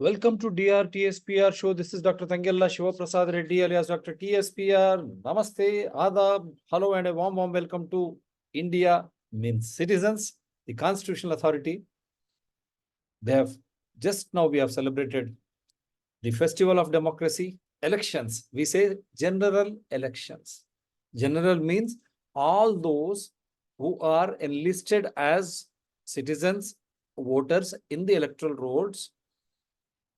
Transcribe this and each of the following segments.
Welcome to DRTSPR show. This is Dr. Tangella Shiva Prasad Reddy alias Dr. TSPR. Namaste, Adab, hello, and a warm welcome to India means citizens, the constitutional authority. They have just now we have celebrated the festival of democracy, elections. We say general elections. General means all those who are enlisted as citizens, voters in the electoral rolls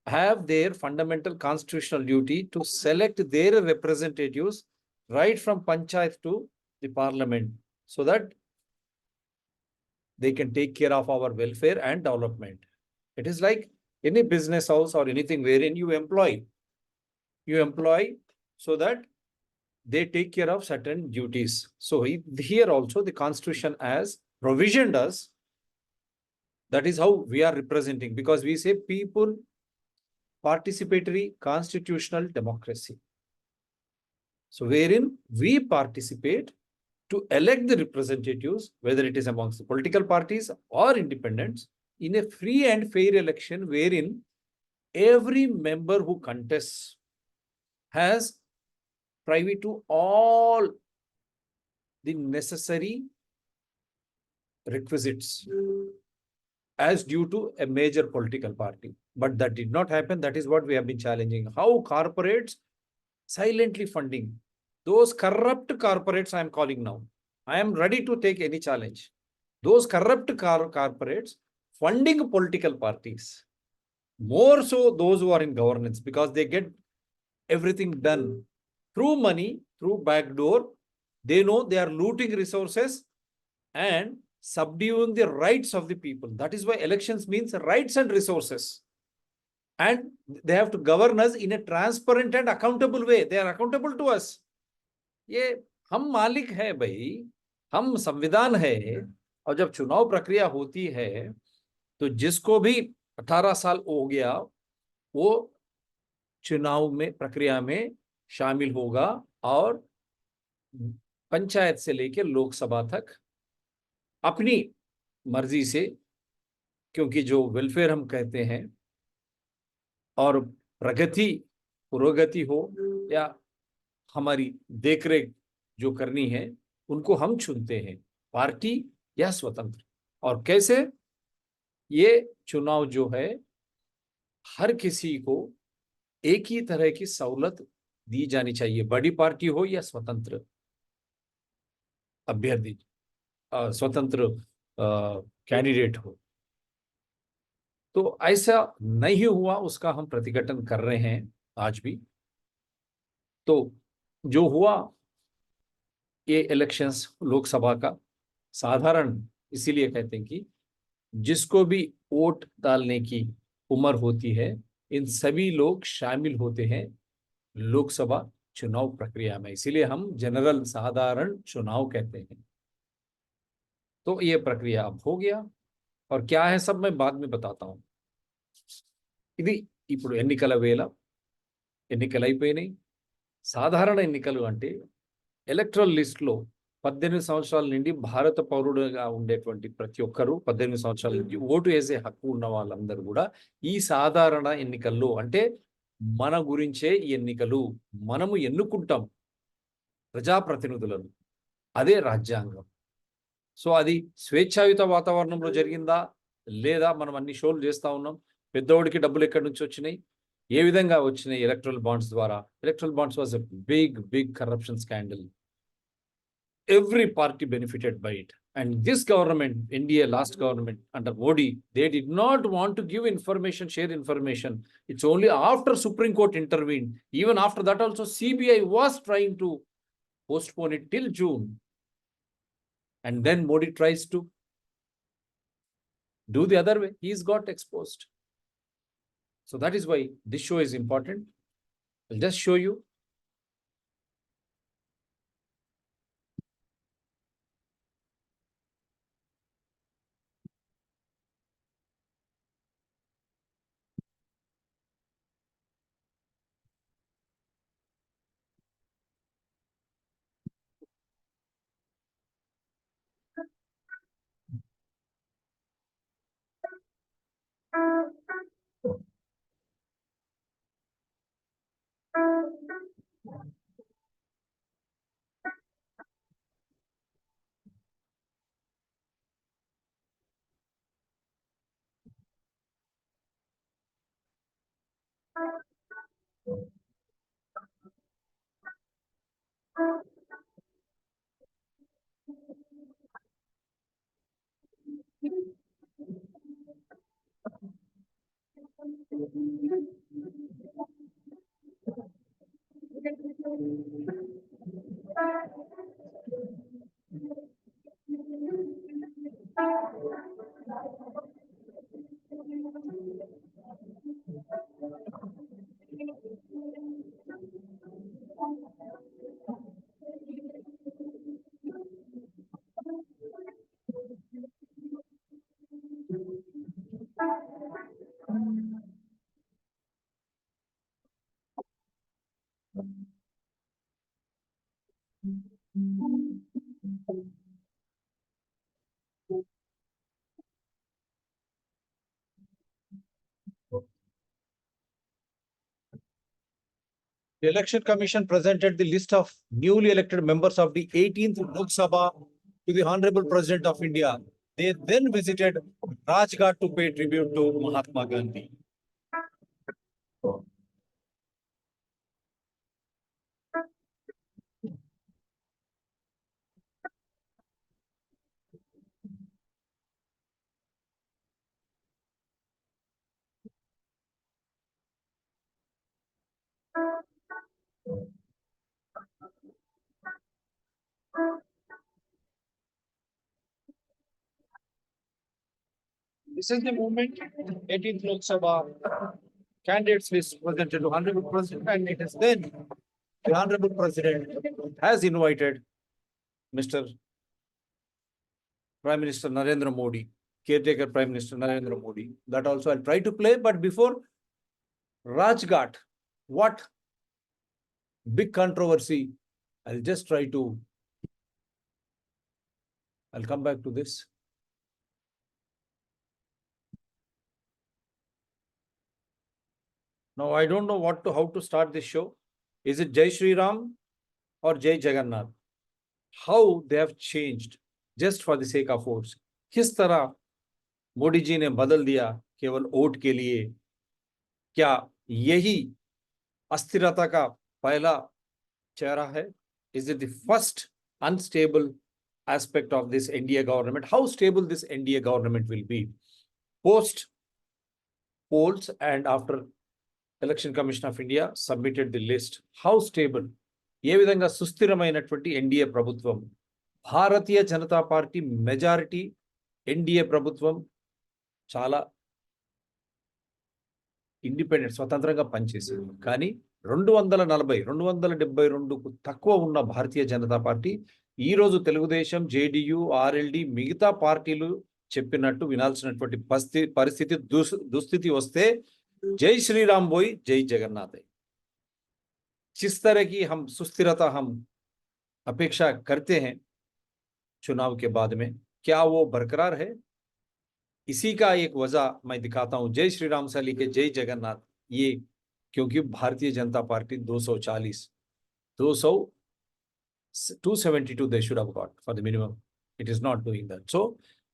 have their fundamental constitutional duty to select their representatives right from panchayat to the parliament so that they can take care of our welfare and development. It is like any business house or anything wherein you employ so that they take care of certain duties. So here also the constitution has provisioned us. That is how we are representing, because we say people participatory constitutional democracy. So wherein we participate to elect the representatives, whether it is amongst the political parties or independents, in a free and fair election wherein every member who contests has privy to all the necessary requisites as due to a major political party. But that did not happen. That is what we have been challenging. How corporates silently funding those corrupt corporates, I am calling now. I am ready to take any challenge. Those corrupt corporates funding political parties, more so those who are in governance, because they get everything done through money, through backdoor. They know they are looting resources and subduing the rights of the people. That is why elections means rights and resources. And they have to govern us in a transparent and accountable way. They are accountable to us. ये हम मालिक है भाई, हम संविधान है, और जब चुनाव प्रक्रिया होती है तो जिसको भी 18 साल हो गया वो चुनाव में प्रक्रिया में शामिल होगा और पंचायत से लेकर लोकसभा तक अपनी मर्जी से, क्योंकि जो वेलफेयर हम कहते हैं और पुरोगति हो या हमारी देखरेख जो करनी है, उनको हम चुनते हैं, पार्टी या स्वतंत्र। और कैसे ये चुनाव जो है हर किसी को एक ही तरह की सहूलत दी जानी चाहिए, बड़ी पार्टी हो या स्वतंत्र अभ्यर्थी, स्वतंत्र कैंडिडेट हो। तो ऐसा नहीं हुआ, उसका हम प्रतिघटन कर रहे हैं आज भी। तो जो हुआ ये इलेक्शंस लोकसभा का, साधारण इसीलिए कहते हैं कि जिसको भी वोट डालने की उम्र होती है, इन सभी लोग शामिल होते हैं लोकसभा चुनाव प्रक्रिया में, इसीलिए हम जनरल साधारण चुनाव कहते हैं। तो ये प्रक्रिया अब हो गया, और क्या है सब मैं बाद में बताता हूं। ఇది ఇప్పుడు ఎన్నికల వేళ, ఎన్నికలు అయిపోయినాయి। సాధారణ ఎన్నికలు అంటే ఎలక్ట్రల్ లిస్ట్ లో 18 సంవత్సరాల నుండి భారత పౌరుడుగా ఉండేటువంటి ప్రతి ఒక్కరూ 18 సంవత్సరాల నుండి ఓటు వేసే హక్కు ఉన్న వాళ్ళందరూ కూడా ఈ సాధారణ ఎన్నికల్లో, అంటే మన గురించే ఈ ఎన్నికలు, మనము ఎన్నుకుంటాం ప్రజాప్రతినిధులను, అదే రాజ్యాంగం। సో అది స్వేచ్ఛాయుత వాతావరణంలో జరిగిందా లేదా, మనం అన్ని షోలు చేస్తా ఉన్నాం। పెద్దోడికి డబ్బులు ఎక్కడి నుంచి వచ్చినాయి, ఏ విధంగా వచ్చినాయి? ఎలక్ట్రల్ బాండ్స్ ద్వారా। Electoral bonds was a big corruption scandal. Every party benefited by it. And this government, India last government under Modi, they did not want to give information, share information. It's only after Supreme Court intervened. Even after that also CBI was trying to postpone it till June. And then Modi tries to do the other way. He's got exposed. So that is why this show is important. I'll just show you. The Election Commission presented the list of newly elected members of the 18th Lok Sabha to the Honorable President of India. They then visited Rajghat to pay tribute to Mahatma Gandhi. This is the movement, 18th Lok Sabha candidates list presented to Honorable President, and it is then the Honorable President has invited Mr. Prime Minister Narendra Modi, caretaker Prime Minister Narendra Modi. That also I'll try to play, but before Rajghat, what big controversy, I'll just try to, I'll come back to this. Now, I don't know how to start this show. Is it Jai Shri Ram or Jai Jagannath? How they have changed just for the sake of votes. किस तरह मोदी जी ने बदल दिया केवल vote के लिए? क्या यही अस्थिरता का पहला चेहरा है? Is it the first unstable aspect of this NDA government? How stable this NDA government will be? Post polls and after Election Commission of India submitted the list. How stable? ఏ విధంగా సుస్థిరమైనటువంటి ఎన్డీఏ ప్రభుత్వం? Bharatiya Janata party majority NDA ప్రభుత్వం చాలా independent స్వతంత్రంగా పనిచేసింది. కానీ 272కు తక్కువ ఉన్న Bharatiya Janata party ఈ రోజు తెలుగుదేశం, జేడీయూ, ఆర్ఎల్డీ మిగతా పార్టీలు చెప్పినట్టు వినాల్సినటువంటి పరిస్థితి దుస్థితి వస్తే జై శ్రీరామ్ బోయ్ జై జగన్నాథ్. जिस तरह की हम सुस्थिरता हम अपेक्षा करते हैं चुनाव के बाद में, क्या वो बरकरार है? इसी का एक वजह मैं दिखाता हूं. जय श्री राम से लेके जय जगन्नाथ, ये क्योंकि Bharatiya Janata party 272 they should have got for the minimum. It is not doing that. So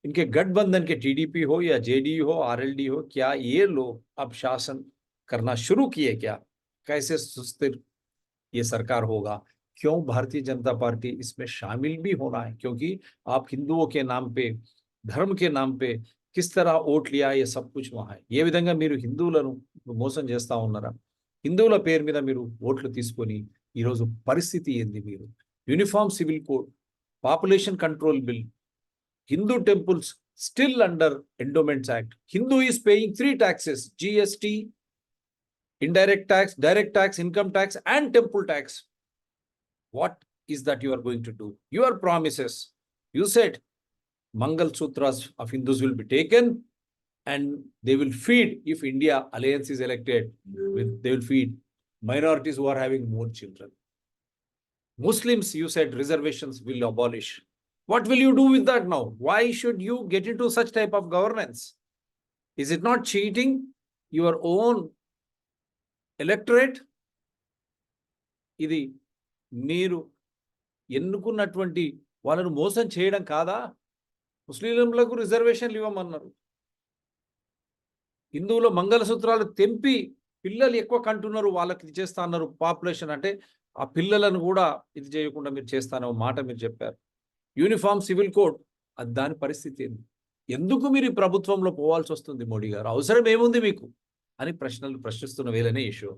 इनके गठबंधन के टीडीपी हो या जेडीयू हो, आरएलडी हो, क्या ये लोग अब शासन करना शुरू किए? क्या कैसे सुस्थिर ये सरकार होगा? क्यों भारतीय जनता पार्टी इसमें शामिल भी होना है? क्योंकि आप हिंदुओं के नाम पे, धर्म के नाम पे किस तरह ఓట్ लिया, ये सब कुछ वहां है. ఏ విధంగా మీరు హిందువులను మోసం చేస్తా ఉన్నారా? హిందువుల పేరు మీద మీరు ఓట్లు తీసుకొని ఈరోజు పరిస్థితి ఏంది? మీరు uniform civil code, population control bill, Hindu temples still under endowments act. Hindu is paying 3 taxes: GST, indirect tax, direct tax, income tax, and temple tax. What is that you are going to do? Your promises, you said Mangal Sutras of Hindus will be taken and they will feed, if India alliance is elected, they will feed minorities who are having more children. Muslims, you said reservations will abolish. What will you do with that now? Why should you get into such type of governance? Is it not cheating your own electorate? ఇది మీరు ఎన్నుకున్నటువంటి వాళ్ళను మోసం చేయడం కాదా? ముస్లింలకు రిజర్వేషన్లు ఇవ్వమన్నారు, హిందువుల మంగళసూత్రాలు తెంపి పిల్లలు ఎక్కువ కంటున్నారు, వాళ్ళకి ఇది చేస్తా అన్నారు పాపులేషన్ అంటే, ఆ పిల్లలను కూడా ఇది చేయకుండా మీరు చేస్తానో మాట మీరు చెప్పారు. యూనిఫామ్ సివిల్ కోడ్ అది దాని పరిస్థితి ఏంది? ఎందుకు మీరు ఈ ప్రభుత్వంలో పోవాల్సి వస్తుంది మోడీ గారు? అవసరం ఏముంది మీకు? అని ప్రశ్నలు ప్రశ్నిస్తున్న వేళనే ఈ షో.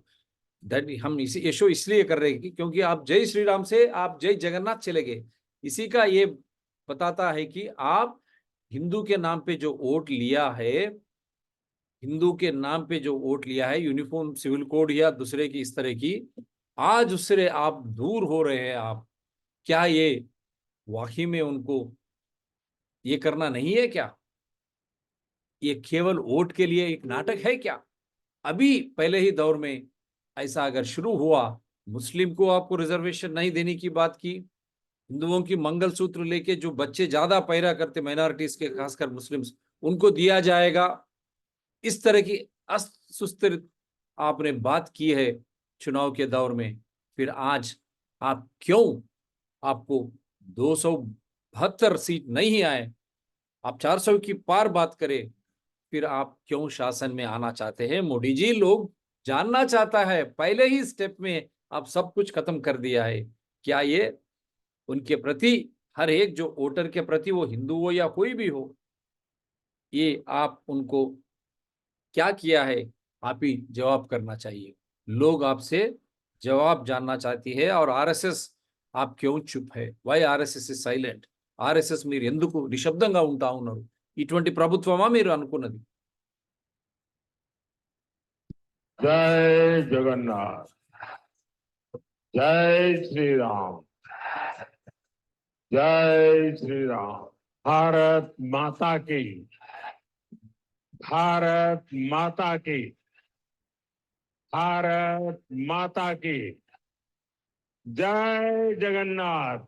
दैट हम इसी ये शो इसलिए कर रहे हैं कि क्योंकि आप जय श्री राम से आप जय जगन्नाथ चले गए। इसी का ये बताता है कि आप हिंदू के नाम पे जो वोट लिया है, हिंदू के नाम पे जो वोट लिया है, यूनिफॉर्म सिविल कोड या दूसरे की इस तरह की, आज उससे आप दूर हो रहे हैं आप। क्या ये वाकई में उनको ये करना नहीं है क्या? ये केवल वोट के लिए एक नाटक है क्या? अभी पहले ही दौर में ऐसा अगर शुरू हुआ, मुस्लिम को आपको रिजर्वेशन नहीं देने की बात की, हिंदुओं की मंगलसूत्र लेके जो बच्चे ज्यादा पैदा करते माइनॉरिटीज के, खासकर मुस्लिम्स, उनको दिया जाएगा। इस तरह की असुस्थिर आपने बात की है चुनाव के दौर में, फिर आज आप क्यों, आपको 272 सीट नहीं आए, आप 400 की पार बात करें, फिर आप क्यों शासन में आना चाहते हैं? मोदी जी, लोग जानना चाहता है, पहले ही स्टेप में आप सब कुछ खत्म कर दिया है। क्या ये उनके प्रति, हर एक जो वोटर के प्रति, वो हिंदू हो या कोई भी हो, ये आप उनको क्या किया है? आप ही जवाब करना चाहिए। लोग आपसे जवाब जानना चाहती है। और आरएसएस आप क्यों चुप है? Why RSS is silent? RSS మీరు ఎందుకు నిశ్శబ్దంగా ఉంటా ఉన్నారు? ఇటువంటి ప్రభుత్వమా మీరు అనుకున్నది? जय जगन्नाथ, जय श्री राम, जय श्री राम। भारत माता की, भारत माता की, भारत माता की। जय जगन्नाथ,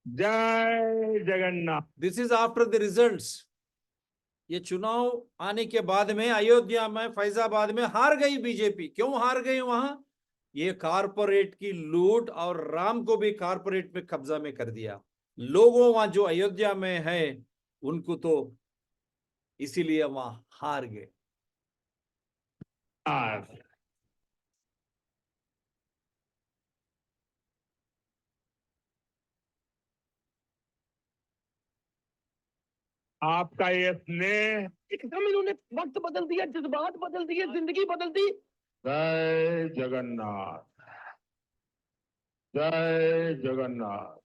जय Jagannath. This is after the results. ये चुनाव आने के बाद में अयोध्या में, फैजाबाद में हार गई बीजेपी। क्यों हार गई वहां? ये कारपोरेट की लूट, और राम को भी कारपोरेट में कब्जा में कर दिया। लोगों वहां जो अयोध्या में है उनको तो इसीलिए वहां हार गए। आपका ये स्नेह, एकदम इन्होंने वक्त बदल दिया, जज्बात बदल दिए, जिंदगी बदल दी। जय जगन्नाथ, जय जगन्नाथ,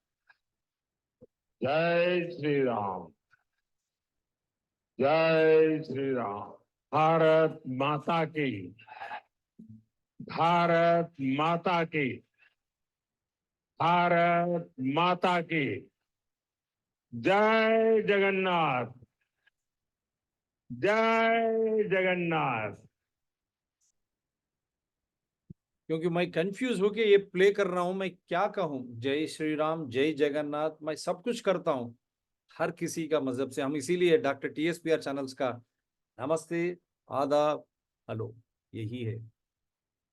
जय श्री राम, जय श्री राम। भारत माता की, भारत माता की, भारत माता की। जय जगन्नाथ, जय जगन्नाथ। क्योंकि मैं कंफ्यूज होके ये प्ले कर रहा हूं, मैं क्या कहूं? जय श्री राम, जय जगन्नाथ, मैं सब कुछ करता हूं हर किसी का मजहब से। हम इसीलिए डॉक्टर TSPR चैनल्स का नमस्ते, आदाब, हेलो, यही है,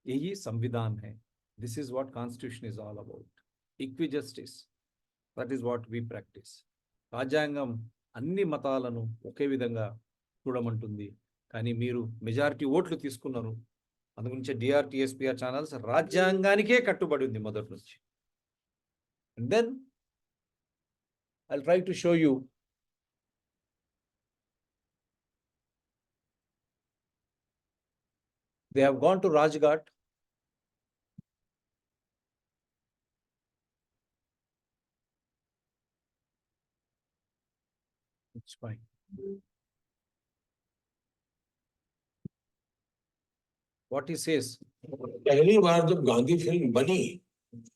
यही संविधान है। This is what constitution is all about. Equal justice, that is what we practise. రాజ్యాంగం అన్ని మతాలను ఒకే విధంగా చూడమంటుంది, కానీ మీరు మెజారిటీ ఓట్లు తీసుకున్నారు. అందుగురించి DRTSPR ఛానల్స్ రాజ్యాంగానికే కట్టుబడి ఉంది మొదటి నుంచి. And then I'll try to show you they have gone to Rajghat. It's fine. What he says, पहली बार जब गांधी फिल्म बनी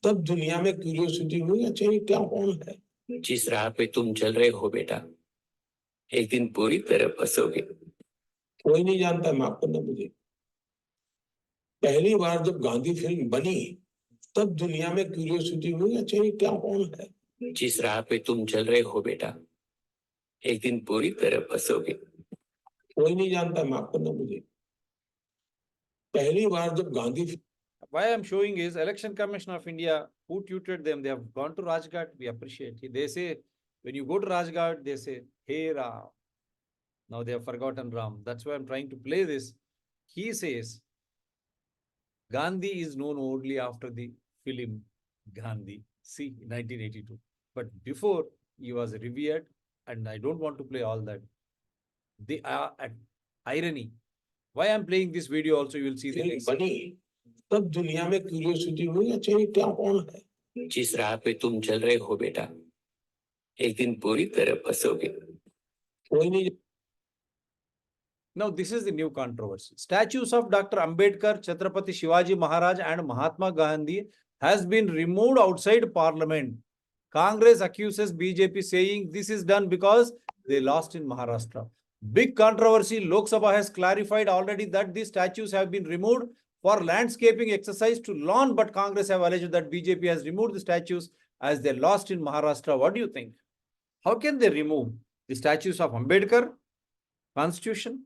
तब दुनिया में क्यूरियोसिटी हुई, अच्छा ये क्या कौन है? जिस राह पे तुम चल रहे हो बेटा, एक दिन पूरी तरह फंसोगे। कोई नहीं जानता, माफ करना मुझे। पहली बार जब गांधी फिल्म बनी तब दुनिया में क्यूरियोसिटी हुई, अच्छा ये क्या कौन है? जिस राह पे तुम चल रहे हो बेटा, एक दिन पूरी तरह फंसोगे। कोई नहीं जानता, माफ करना मुझे। पहली बार जब Gandhi why I'm showing is Election Commission of India, who tutored them, they have gone to Rajghat. We appreciate it. They say, when you go to Rajghat, they say, hey Ram. Now they have forgotten Ram. That's why I'm trying to play this. he says Gandhi is known only after the film Gandhi, see, 1982. But before, he was revered, and I don't want to play all that. The irony. Why I'm playing this video also, you will see the film next. बनी तब दुनिया में curiosity हुई अच्छा ये क्या कौन है जिस राह पे तुम चल रहे हो बेटा, एक दिन पूरी तरह बसोगे। कोई नहीं Now, this is the new controversy. Statues of Dr. Ambedkar, Chhatrapati Shivaji Maharaj and Mahatma Gandhi has been removed outside Parliament. Congress accuses BJP saying this is done because they lost in Maharashtra. Big controversy. Lok Sabha has clarified already that these statues have been removed for landscaping exercise to lawn, but Congress have alleged that BJP has removed the statues as they lost in Maharashtra. What do you think? How can they remove the statues of Ambedkar, Constitution?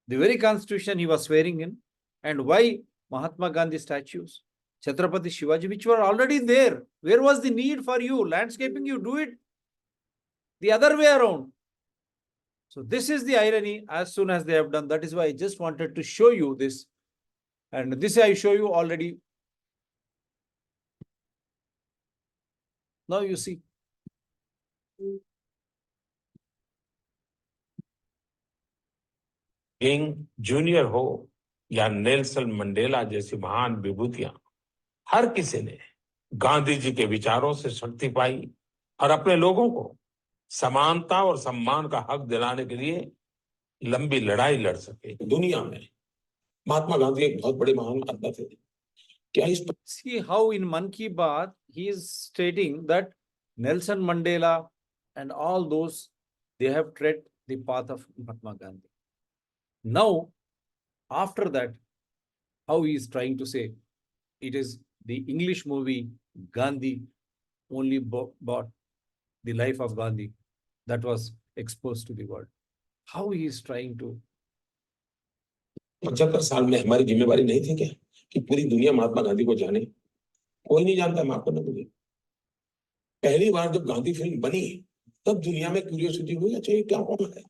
The very constitution he was swearing in, and why Mahatma Gandhi statues, Chhatrapati Shivaji, which were already there. Where was the need for you? Landscaping, you do it the other way around. So this is the irony as soon as they have done. That is why I just wanted to show you this. And this I show you already. Now you see. King junior हो या Nelson Mandela जैसी महान विभूतियां हर किसी ने गांधी जी के विचारों से शक्ति पाई और अपने लोगों को समानता और सम्मान का हक दिलाने के लिए लंबी लड़ाई लड़ सके दुनिया में महात्मा गांधी एक बहुत बड़े महान आत्मा थे क्या इस See how in Man Ki Baat he is stating that Nelson Mandela and all those, they have tread the path of Mahatma Gandhi. Now, after that, how he is trying to say it is the English movie Gandhi only bought the life of Gandhi that was exposed to the world. How he is trying to 75 साल में हमारी जिम्मेवारी नहीं थी क्या कि पूरी दुनिया महात्मा गांधी को जाने कोई नहीं जानता माफ करना मुझे पहली बार जब गांधी फिल्म बनी तब दुनिया में क्यूरियोसिटी हुई अच्छा ये क्या कौन है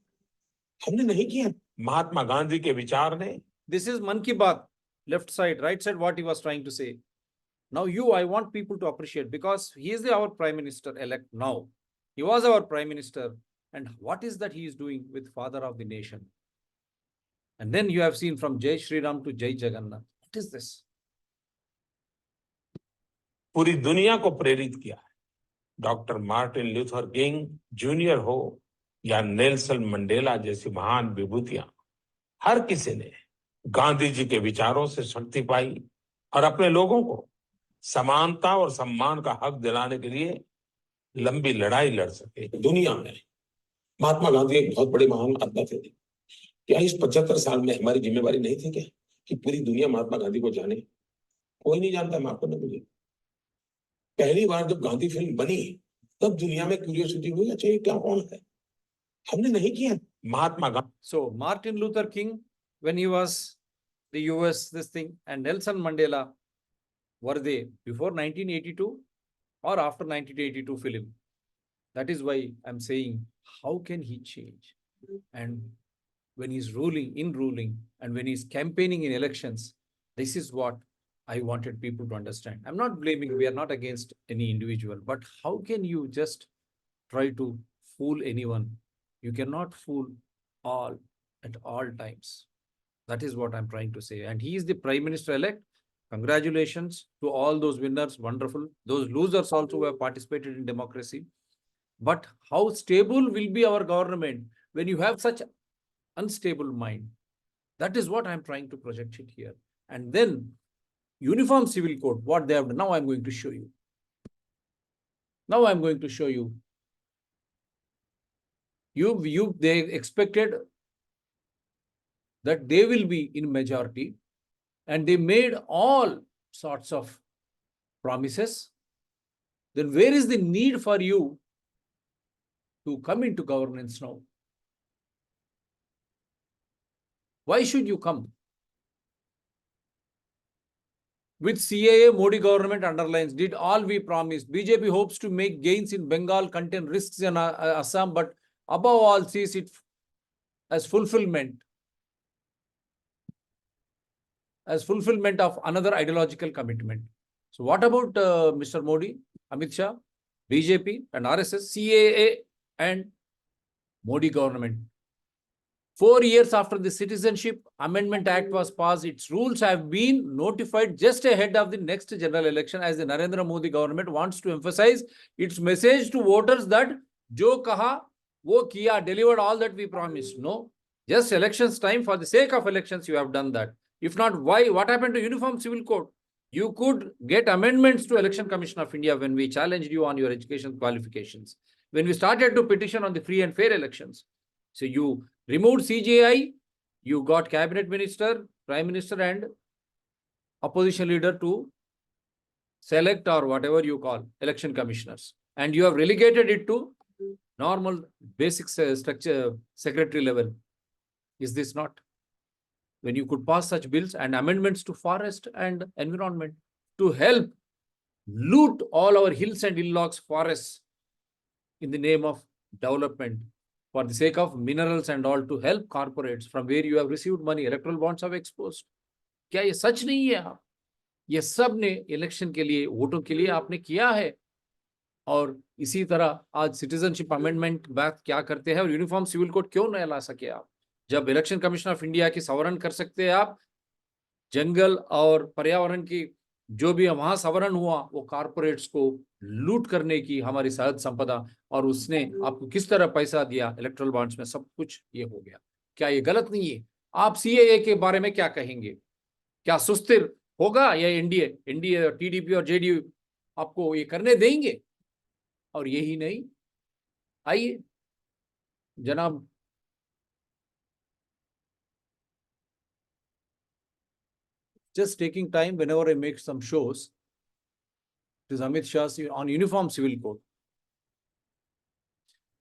हमने नहीं किया महात्मा गांधी के विचार ने This is Man Ki Baat, left side, right side, what he was trying to say. Now I want people to appreciate because he is our Prime Minister elect now. He was our Prime Minister. And what is that he is doing with Father of the Nation? And then you have seen from Jai Shri Ram to Jai Jagannath. What is this? पूरी दुनिया को प्रेरित किया है doctor Martin Luther king junior हो या Nelson Mandela जैसी महान विभूतियां हर किसी ने गांधी जी के विचारों से शक्ति पाई और अपने लोगों को समानता और सम्मान का हक दिलाने के लिए लंबी लड़ाई लड़ सके दुनिया में महात्मा गांधी एक बहुत बड़े महान आत्मा थे क्या इस 75 साल में हमारी जिम्मेवारी नहीं थी क्या कि पूरी दुनिया महात्मा गांधी को जाने कोई नहीं जानता माफ करना मुझे पहली बार जब गांधी फिल्म बनी तब दुनिया में क्यूरियोसिटी हुई अच्छा ये क्या कौन है हमने नहीं किया Mahatma Gandhi So Martin Luther King, when he was the US, this thing, and Nelson Mandela, were they before 1982 or after 1982 film? That is why I'm saying, how can he change? And when he's ruling, and when he's campaigning in elections, this is what I wanted people to understand. I'm not blaming, we are not against any individual, but how can you just try to fool anyone? You cannot fool all at all times. That is what I'm trying to say. And he is the Prime Minister elect. Congratulations to all those winners. Wonderful. Those losers also have participated in democracy. But how stable will be our government when you have such unstable mind? That is what I'm trying to project it here. And then Uniform Civil Code, what they have done. Now I'm going to show you. Now I'm going to show you. They expected that they will be in majority, and they made all sorts of promises. Then where is the need for you to come into governance now? Why should you come? With CAA, Modi government underlines, did all we promised. BJP hopes to make gains in Bengal, contain risks in Assam, but above all sees it as fulfillment. as fulfillment of another ideological commitment. So what about Mr. Modi, Amit Shah, BJP and RSS, CAA and Modi government? 4 years after the Citizenship Amendment Act was passed, its rules have been notified just ahead of the next general election, as the Narendra Modi government wants to emphasize its message to voters that jo kaha wo kiya, delivered all that we promised. No, just elections time, for the sake of elections you have done that. If not, why? What happened to Uniform Civil Code? You could get amendments to Election Commission of India when we challenged you on your education qualifications, when we started to petition on the free and fair elections. So you removed CJI, you got cabinet minister, prime minister and opposition leader to select, or whatever you call, election commissioners. And you have relegated it to normal basic structure, secretary level. Is this not? When you could pass such bills and amendments to forest and environment to help loot all our hills and hill logs, forests, in the name of development, for the sake of minerals and all, to help corporates from where you have received money, electoral bonds have exposed. क्या ये सच नहीं है? आप ये सब ने election के लिए, वोटों के लिए आपने किया है. और इसी तरह आज सिटीजनशिप अमेंडमेंट बात क्या करते हैं, और यूनिफॉर्म सिविल कोड क्यों नहीं ला सके आप, जब इलेक्शन कमीशन ऑफ इंडिया की सवरण कर सकते हैं आप. जंगल और पर्यावरण की जो भी वहां सवरण हुआ, वो कारपोरेट्स को लूट करने की हमारी सहज संपदा, और उसने आपको किस तरह पैसा दिया इलेक्ट्रल बॉन्ड्स में, सब कुछ ये हो गया. क्या ये गलत नहीं है? आप सीएए के बारे में क्या कहेंगे? क्या सुस्थिर होगा या एनडीए टीडीपी और जेडीयू आपको ये करने देंगे? और यही नहीं, आइए जनाब just taking time whenever I make some shows. It is Amit Shah's on Uniform Civil Code.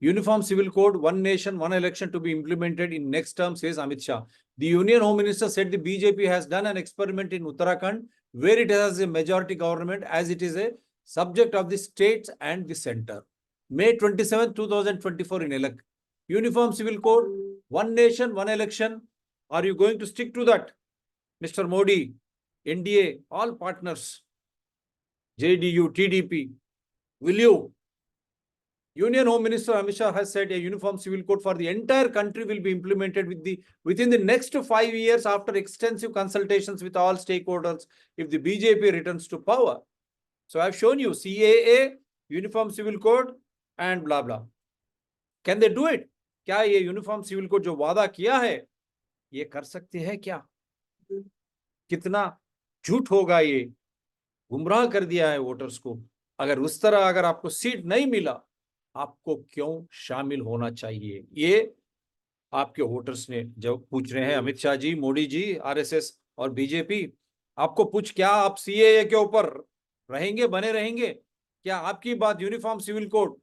Uniform Civil Code, one nation, one election to be implemented in next term, says Amit Shah. The Union Home Minister said the BJP has done an experiment in Uttarakhand where it has a majority government, as it is a subject of the states and the center. May 27, 2024 in elect. Uniform Civil Code, one nation, one election. Are you going to stick to that? Mr. Modi, NDA, all partners, JDU, TDP, will you? Union Home Minister Amit Shah has said a uniform civil code for the entire country will be implemented within the next 5 years after extensive consultations with all stakeholders if the BJP returns to power. So I've shown you CAA, Uniform Civil Code and blah blah. Can they do it? क्या ये uniform civil code जो वादा किया है ये कर सकते हैं क्या? कितना झूठ होगा ये, गुमराह कर दिया है वोटर्स को. अगर उस तरह अगर आपको सीट नहीं मिला, आपको क्यों शामिल होना चाहिए? ये आपके वोटर्स ने जब पूछ रहे हैं. अमित शाह जी, मोदी जी, आरएसएस और बीजेपी, आपको पूछ, क्या आप सीएए के ऊपर रहेंगे, बने रहेंगे? क्या आपकी बात uniform civil code,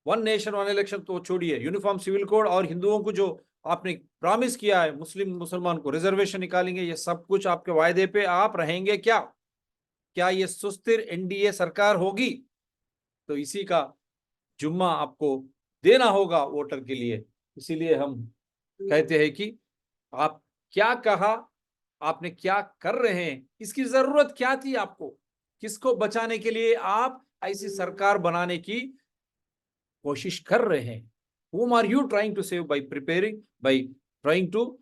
one nation one election तो छोड़िए, यूनिफॉर्म सिविल कोड और हिंदुओं को जो आपने प्रॉमिस किया है, मुसलमान को रिजर्वेशन निकालेंगे, ये सब कुछ आपके वायदे पे आप रहेंगे क्या? क्या ये सुस्थिर एनडीए सरकार होगी? तो इसी का जुम्मा आपको देना होगा वोटर के लिए. इसीलिए हम कहते हैं कि आप क्या कहा, आपने क्या कर रहे हैं, इसकी जरूरत क्या थी आपको, किसको बचाने के लिए आप ऐसी सरकार बनाने की कोशिश कर रहे हैं? Whom are you trying to save by trying to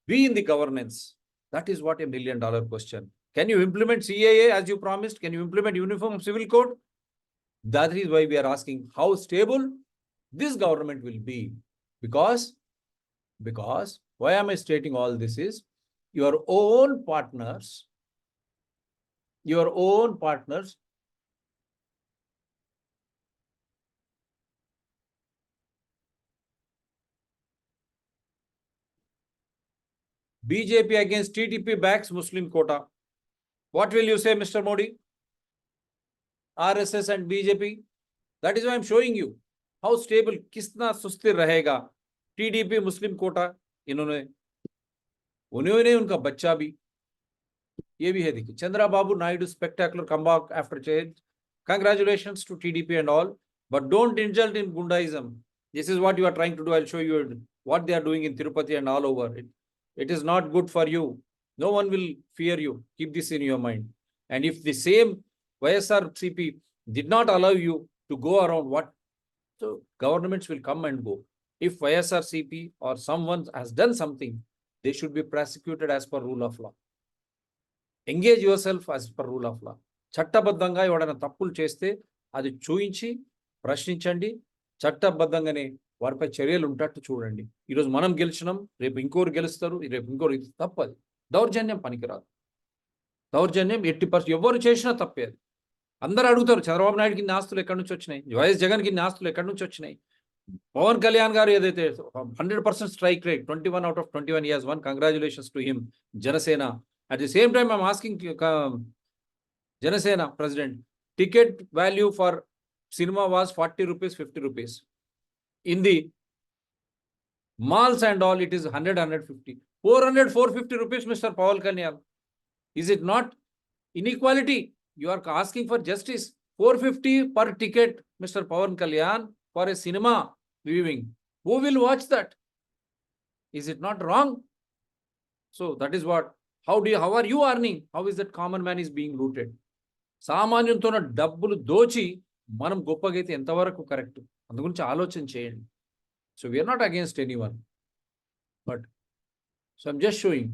be in the governance? That is what $1 million question. Can you implement CAA as you promised? Can you implement Uniform Civil Code? That is why we are asking how stable this government will be. Because why am I stating all this is your own partners BJP against TTP backs Muslim quota. What will you say, Mr. Modi? RSS and BJP. That is why I'm showing you how stable, कितना सुस्थिर रहेगा. TDP Muslim quota, उन्होंने उनका बच्चा भी, ये भी है. देखिए, Chandrababu Naidu spectacular comeback after change. Congratulations to TDP and all, but don't indulge in Gundaism. This is what you are trying to do. I'll show you what they are doing in Tirupati and all over. It is not good for you. No one will fear you. Keep this in your mind. And if the same YSRCP did not allow you to go around, what? So governments will come and go. If YSRCP or someone has done something, they should be prosecuted as per rule of law. Engage yourself as per rule of law. చట్టబద్ధంగా ఎవడైనా తప్పులు చేస్తే అది చూయించి ప్రశ్నించండి. చట్టబద్ధంగానే వారిపై చర్యలు ఉంటట్టు చూడండి. ఈరోజు మనం గెలిచినాం, రేపు ఇంకోరు గెలుస్తారు, రేపు ఇంకోరు. ఇది తప్పది. దౌర్జన్యం పనికిరాదు. దౌర్జన్యం 80% ఎవరు చేసినా తప్పే. అది అందరూ అడుగుతారు, చంద్రబాబు నాయుడుకి ఇన్ని ఆస్తులు ఎక్కడి నుంచి వచ్చినాయి, వైఎస్ జగన్కి ఇన్ని ఆస్తులు ఎక్కడి నుంచి వచ్చినాయి. పవన్ కళ్యాణ్ గారు ఏదైతే 100% strike rate, 21 out of 21 he has won. Congratulations to him, Janasena. At the same time, I'm asking Janasena president, ticket value for cinema was 40 rupees, 50 rupees. In the malls and all, it is 100, 150. 400, 450 rupees, Mr. Pawan Kalyan. Is it not inequality? You are asking for justice. 450 per ticket, Mr. Pawan Kalyan, for a cinema viewing. Who will watch that? Is it not wrong? So that is what. How are you earning? How is that common man is being looted? సామాన్యంతో డబ్బులు దోచి మనం గొప్పగైతే ఎంతవరకు correct? అందు గురించి ఆలోచన చేయండి. So we're not against anyone, but so I'm just showing.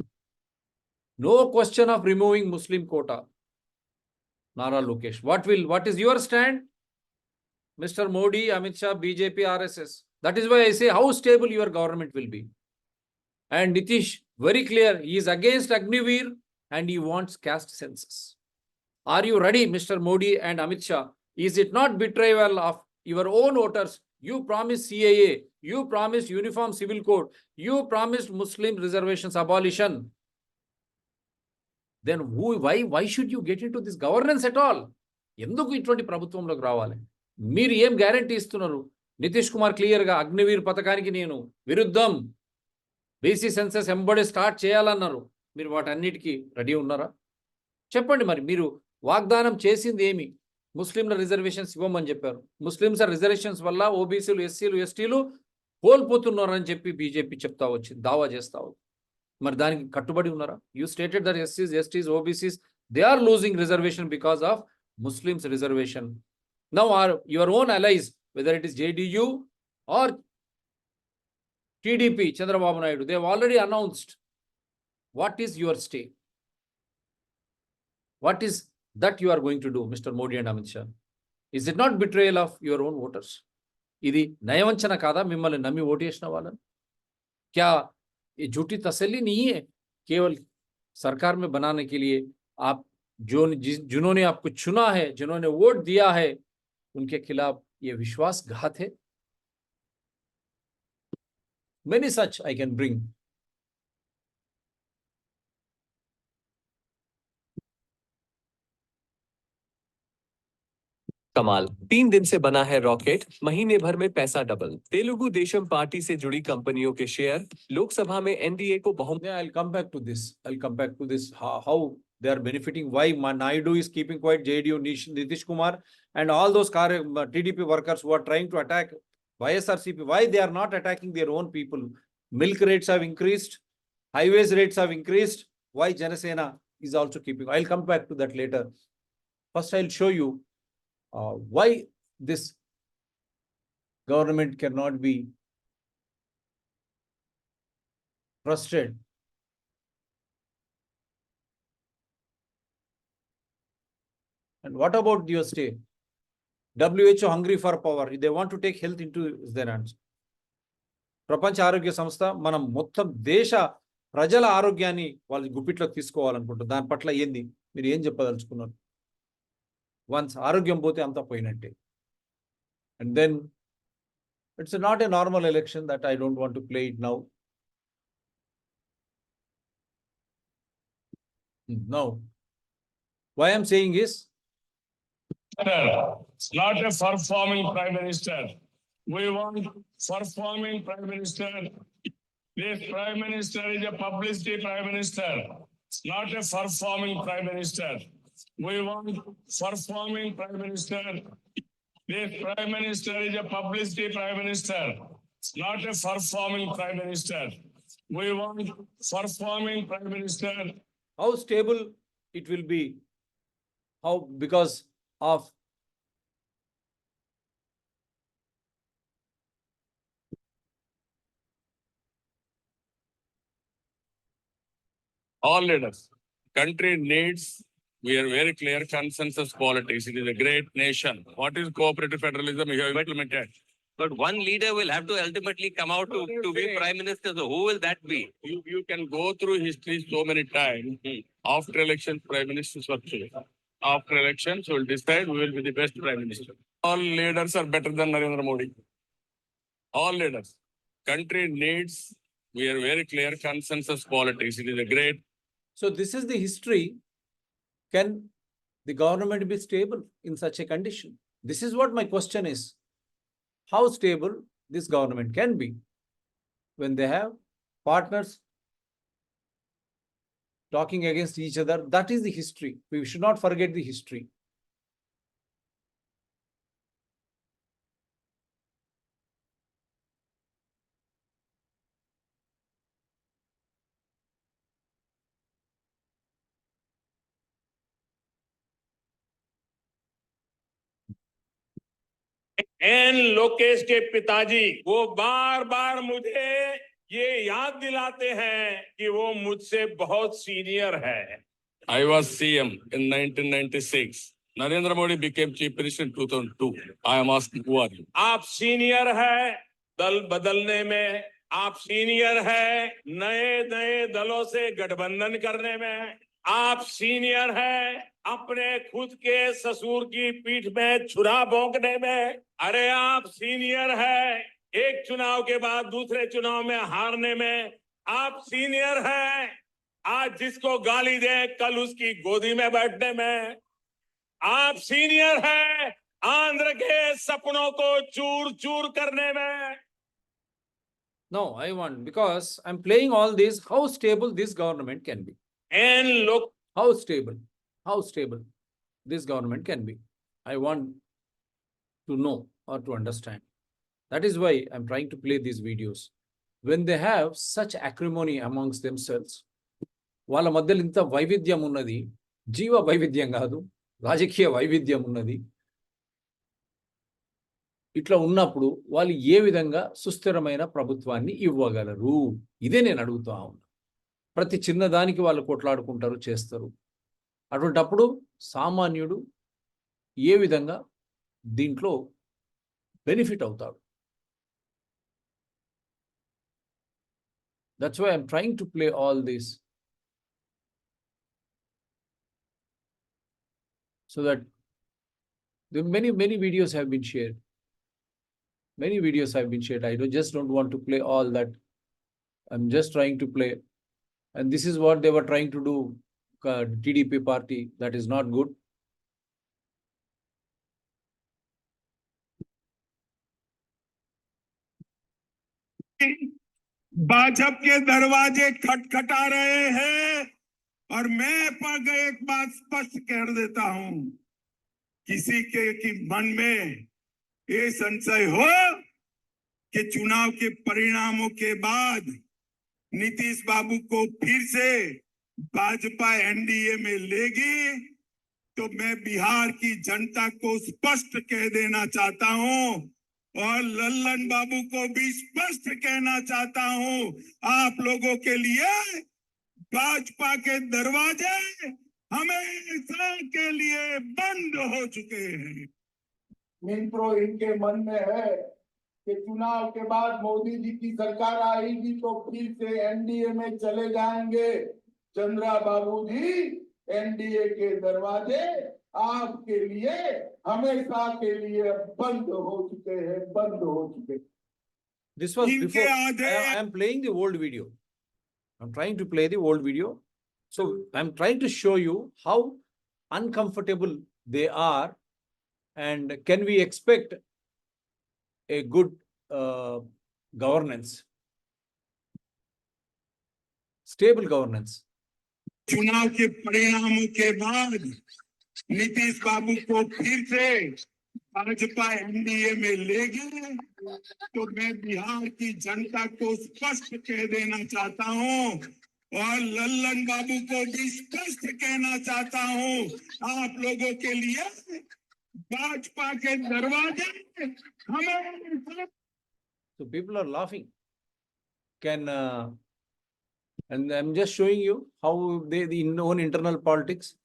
No question of removing Muslim quota. Nara Lokesh. What is your stand? Mr. Modi, Amit Shah, BJP, RSS. That is why I say how stable your government will be. And Nitish, very clear, he is against Agniveer and he wants caste census. Are you ready, Mr. Modi and Amit Shah? Is it not betrayal of your own voters? You promised CAA, you promised Uniform Civil Code, you promised Muslim reservations abolition. Then why should you get into this governance at all? ఎందుకు ఇటువంటి ప్రభుత్వంలోకి రావాలి? మీరు ఏం guarantee ఇస్తున్నారు? నితీష్ కుమార్ క్లియర్గా అగ్నివీర్ పథకానికి నేను విరుద్ధం, బీసీ సెన్సస్ ఎంబడే స్టార్ట్ చేయాలన్నారు. మీరు వాటన్నిటికీ రెడీ ఉన్నారా? చెప్పండి. మరి మీరు వాగ్దానం చేసింది ఏమి? ముస్లింల రిజర్వేషన్స్ ఇవ్వమని చెప్పారు. ముస్లింస్ రిజర్వేషన్స్ వల్ల ఓబీసీలు, ఎస్సీలు, ఎస్టీలు కోల్పోతున్నారని చెప్పి బీజేపీ చెప్తా వచ్చింది, దావా చేస్తా ఉంది. మరి దానికి కట్టుబడి ఉన్నారా? యూ స్టేటెడ్ దట్ ఎస్సీస్, STs, OBCs they are losing reservation because of Muslims reservation. Now are your own allies, whether it is JDU or TDP, Chandrababu Naidu, they have already announced. What is your stay? What is that you are going to do, Mr. Modi and Amit Shah? Is it not betrayal of your own voters? ఇది నయవంచన కాదా మిమ్మల్ని నమ్మి vote చేసిన వాళ్ళని? क्या ये झूठी तसल्ली नहीं है? केवल सरकार में बनाने के लिए आप जिन्होंने आपको चुना है, जिन्होंने वोट दिया है, उनके खिलाफ ये विश्वासघात है. Many such I can bring. कमाल, 3 दिन से बना है रॉकेट, महीने भर में पैसा डबल। तेलुगु देशम पार्टी से जुड़ी कंपनियों के शेयर लोकसभा में एनडीए को बहुमत. Yeah, I'll come back to this. How they are benefiting. Why Naidu is keeping quiet, JDU, Nitish Kumar, and all those TDP workers who are trying to attack YSRCP. Why they are not attacking their own people? Milk rates have increased, highways rates have increased. Why Janasena is also keeping? I'll come back to that later. First, I'll show you why this government cannot be trusted. And what about your state? WHO hungry for power. They want to take health into their hands. ప్రపంచ ఆరోగ్య సంస్థ మనం మొత్తం దేశ ప్రజల ఆరోగ్యాన్ని వాళ్ళ గుప్పిట్లోకి తీసుకోవాలనుకుంటారు. దాని పట్ల ఏంది మీరు ఏం చెప్పదలుచుకున్నారు? వన్స్ ఆరోగ్యం పోతే అంతా పోయినట్టే. And then it's not a normal election that I don't want to play it now. Now, why I'm saying is, not a performing Prime Minister. We want performing Prime Minister. This Prime Minister is a publicity Prime Minister, not a performing Prime Minister. We want performing Prime Minister. This Prime Minister is a publicity Prime Minister, not a performing Prime Minister. We want performing Prime Minister. how stable it will be, how because of All leaders. Country needs, we are very clear, consensus politics. It is a great nation. What is cooperative federalism we have implemented? But one leader will have to ultimately come out to be prime minister. So who will that be? You can go through history so many times. After elections, prime ministers were chosen. After elections, we'll decide who will be the best prime minister. All leaders are better than Narendra Modi. All leaders. Country needs, we are very clear, consensus politics. It is a great. so this is the history. Can the government be stable in such a condition? This is what my question is. How stable this government can be when they have partners talking against each other. That is the history. We should not forget the history. N Lokesh के पिताजी वो बार बार मुझे ये याद दिलाते हैं कि वो मुझसे बहुत सीनियर है. I was CM in 1996. Narendra Modi became chief minister in 2002. I am asking, who are you? आप सीनियर है दल बदलने में, आप सीनियर है नए नए दलों से गठबंधन करने में, आप सीनियर है अपने खुद के ससुर की पीठ में छुरा भोंकने में. अरे आप सीनियर है एक चुनाव के बाद दूसरे चुनाव में हारने में. आप सीनियर है आज जिसको गाली दे कल उसकी गोदी में बैठने में. आप सीनियर है आंध्र के सपनों को चूर चूर करने में. No, I want, because I'm playing all this, how stable this government can be. एन लोग How stable this government can be. I want to know or to understand. That is why I'm trying to play these videos. When they have such acrimony amongst themselves, వాళ్ళ మధ్యలో ఇంత వైవిధ్యం ఉన్నది, జీవ వైవిధ్యం కాదు, రాజకీయ వైవిధ్యం ఉన్నది. ఇట్లా ఉన్నప్పుడు వాళ్ళు ఏ విధంగా సుస్థిరమైన ప్రభుత్వాన్ని ఇవ్వగలరు? ఇదే నేను అడుగుతా ఉన్నా. ప్రతి చిన్నదానికి వాళ్ళు కొట్లాడుకుంటారు, చేస్తారు. అటువంటప్పుడు సామాన్యుడు ఏ విధంగా దీంట్లో బెనిఫిట్ అవుతాడు? That's why I'm trying to play all this, so that many videos have been shared. Many videos have been shared. I just don't want to play all that. I'm just trying to play. And this is what they were trying to do, TDP party. That is not good. Bhajpa के दरवाजे खटखटा रहे हैं और मैं पर एक बात स्पष्ट कर देता हूं, किसी के कि मन में ये संशय हो कि चुनाव के परिणामों के बाद नीतीश बाबू को फिर से भाजपा एनडीए में लेगी, तो मैं बिहार की जनता को स्पष्ट कह देना चाहता हूं और लल्लन बाबू को भी स्पष्ट कहना चाहता हूं, आप लोगों के लिए भाजपा के दरवाजे हमेशा के लिए बंद हो चुके हैं। मित्रों, इनके मन में है कि चुनाव के बाद मोदी जी की सरकार आएगी तो फिर से एनडीए में चले जाएंगे। चंद्रा बाबू जी, एनडीए के दरवाजे आपके लिए हमेशा के लिए बंद हो चुके हैं, बंद हो चुके हैं। This was इनके before. आधे I am playing the old video. I'm trying to play the old video. So I'm trying to show you how uncomfortable they are, and can we expect a good governance, stable governance. चुनाव के परिणामों के बाद नीतीश बाबू को फिर से Bhajpa NDA में लेगी, तो मैं बिहार की जनता को स्पष्ट कह देना चाहता हूं, और लल्लन बाबू को भी स्पष्ट कहना चाहता हूं, आप लोगों के लिए भाजपा के दरवाजे हमें So people are laughing. And I'm just showing you how they the own internal politics,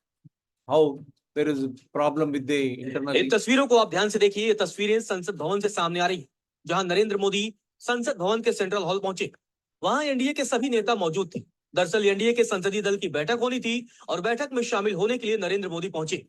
how there is a problem with the internal. इन तस्वीरों को आप ध्यान से देखिए। ये तस्वीरें संसद भवन से सामने आ रही, जहां नरेंद्र मोदी संसद भवन के सेंट्रल हॉल पहुंचे। वहां एनडीए के सभी नेता मौजूद थे। दरअसल एनडीए के संसदीय दल की बैठक होनी थी और बैठक में शामिल होने के लिए नरेंद्र मोदी पहुंचे।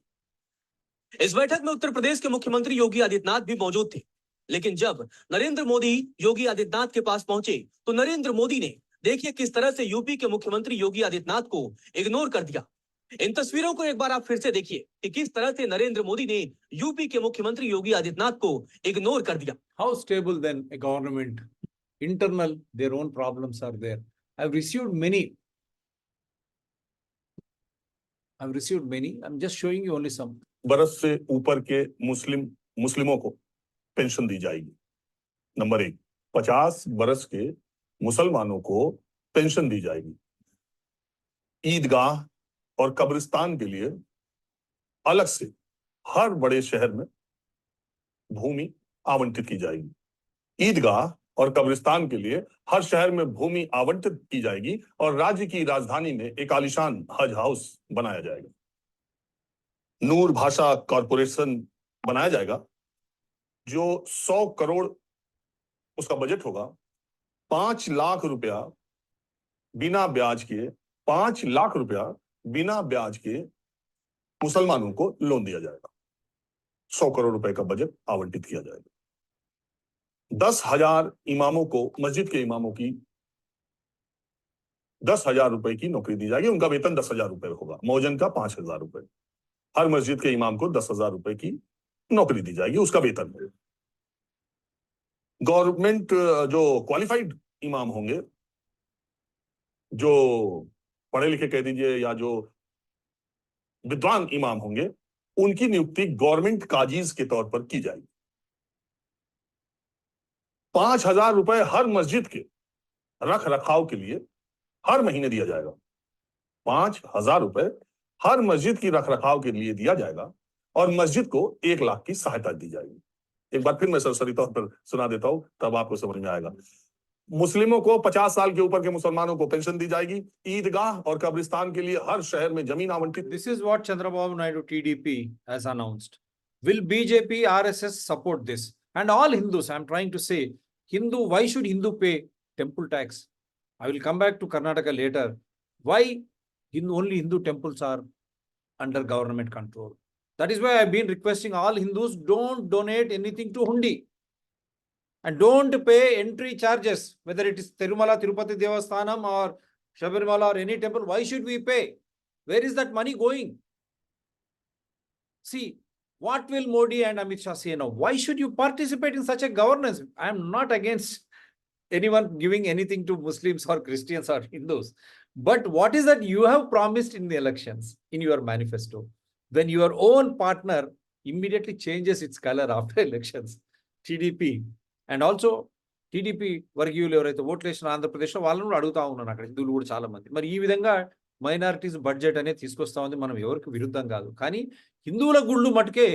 इस बैठक में उत्तर प्रदेश के मुख्यमंत्री योगी आदित्यनाथ भी मौजूद थे। लेकिन जब नरेंद्र मोदी योगी आदित्यनाथ के पास पहुंचे तो नरेंद्र मोदी ने देखिए किस तरह से यूपी के मुख्यमंत्री योगी आदित्यनाथ को इग्नोर कर दिया। इन तस्वीरों को एक बार आप फिर से देखिए कि किस तरह से नरेंद्र मोदी ने यूपी के मुख्यमंत्री योगी आदित्यनाथ को इग्नोर कर दिया। How stable then a government? Internal, their own problems are there. I've received many. I'm just showing you only some. बरस से ऊपर के मुस्लिमों को पेंशन दी जाएगी। नंबर 1, 50 बरस के मुसलमानों को पेंशन दी जाएगी। ईदगाह और कब्रिस्तान के लिए अलग से हर बड़े शहर में भूमि आवंटित की जाएगी। ईदगाह और कब्रिस्तान के लिए हर शहर में भूमि आवंटित की जाएगी और राज्य की राजधानी में एक आलीशान हज हाउस बनाया जाएगा। नूर भाषा कॉरपोरेशन बनाया जाएगा जो 100 करोड़ उसका बजट होगा। 5 लाख रुपया बिना ब्याज के 5 लाख रुपया बिना ब्याज के मुसलमानों को लोन दिया जाएगा। 100 करोड़ रुपए का बजट आवंटित किया जाएगा। 10,000 इमामों को, मस्जिद के इमामों की 10,000 रुपए की नौकरी दी जाएगी। उनका वेतन 10,000 रुपए होगा। मौजन का 5,000 रुपए। हर मस्जिद के इमाम को 10,000 रुपए की नौकरी दी जाएगी, उसका वेतन है। गवर्नमेंट जो क्वालिफाइड इमाम होंगे, जो पढ़े लिखे कह दीजिए या जो विद्वान इमाम होंगे, उनकी नियुक्ति गवर्नमेंट काजीज के तौर पर की जाएगी। 5,000 रुपए हर मस्जिद के रख रखाव के लिए हर महीने दिया जाएगा। 5,000 रुपए हर मस्जिद की रख रखाव के लिए दिया जाएगा और मस्जिद को 1 लाख की सहायता दी जाएगी। एक बार फिर मैं सरसरी तौर पर सुना देता हूं, तब आपको समझ में आएगा। मुस्लिमों को 50 साल के ऊपर के मुसलमानों को पेंशन दी जाएगी। ईदगाह और कब्रिस्तान के लिए हर शहर में जमीन आवंटित। This is what Chandrababu Naidu TDP has announced. Will BJP, RSS support this? And all Hindus, I'm trying to say, why should Hindu pay temple tax? I will come back to Karnataka later. Why only Hindu temples are under government control? That is why I've been requesting all Hindus, don't donate anything to Hundi. And don't pay entry charges, whether it is Tirumala, Tirupati Devasthanam or Shabarimala or any temple. Why should we pay? Where is that money going? See, what will Modi and Amit Shah say now? Why should you participate in such a governance? I am not against anyone giving anything to Muslims or Christians or Hindus. But what is that you have promised in the elections, in your manifesto, when your own partner immediately changes its color after elections? TDP. And also TDP వర్గీయులు ఎవరైతే ఓట్లు వేసిన ఆంధ్రప్రదేశ్లో వాళ్ళని కూడా అడుగుతా ఉన్నాను, అక్కడ హిందువులు కూడా చాలా మంది. మరి ఈ విధంగా మైనారిటీస్ బడ్జెట్ అనేది తీసుకొస్తా ఉంది. మనం ఎవరికి విరుద్ధం కాదు, కానీ హిందువుల గుళ్ళు మటుకే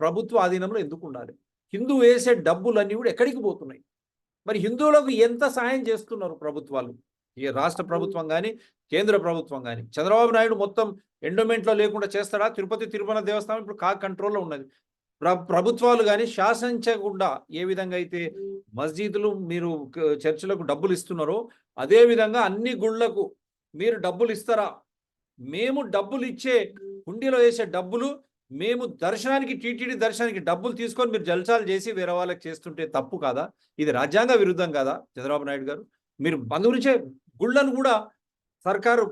ప్రభుత్వ ఆధీనంలో ఎందుకు ఉండాలి? హిందూ వేసే డబ్బులన్నీ కూడా ఎక్కడికి పోతున్నాయి? మరి హిందువులకు ఎంత సాయం చేస్తున్నారు ప్రభుత్వాలు? ఈ రాష్ట్ర ప్రభుత్వం కానీ కేంద్ర ప్రభుత్వం కానీ. చంద్రబాబు నాయుడు మొత్తం ఎండోమెంట్లో లేకుండా చేస్తాడా? తిరుమల దేవస్థానం ఇప్పుడు కంట్రోల్లో ఉన్నది. ప్రభుత్వాలు కానీ శాసించకుండా ఏ విధంగా అయితే మస్జిదులు మీరు చర్చిలకు డబ్బులు ఇస్తున్నారో అదే విధంగా అన్ని గుళ్లకు మీరు డబ్బులు ఇస్తారా? మేము డబ్బులు ఇచ్చే హుండీలో వేసే డబ్బులు మేము దర్శనానికి, టీటీడీ దర్శనానికి డబ్బులు తీసుకొని మీరు జల్సాలు చేసి వేరే వాళ్ళకి చేస్తుంటే తప్పు కాదా? ఇది రాజ్యాంగ విరుద్ధం కాదా? చంద్రబాబు నాయుడు గారు, మీరు అందుగురించే గుళ్లను కూడా సర్కారు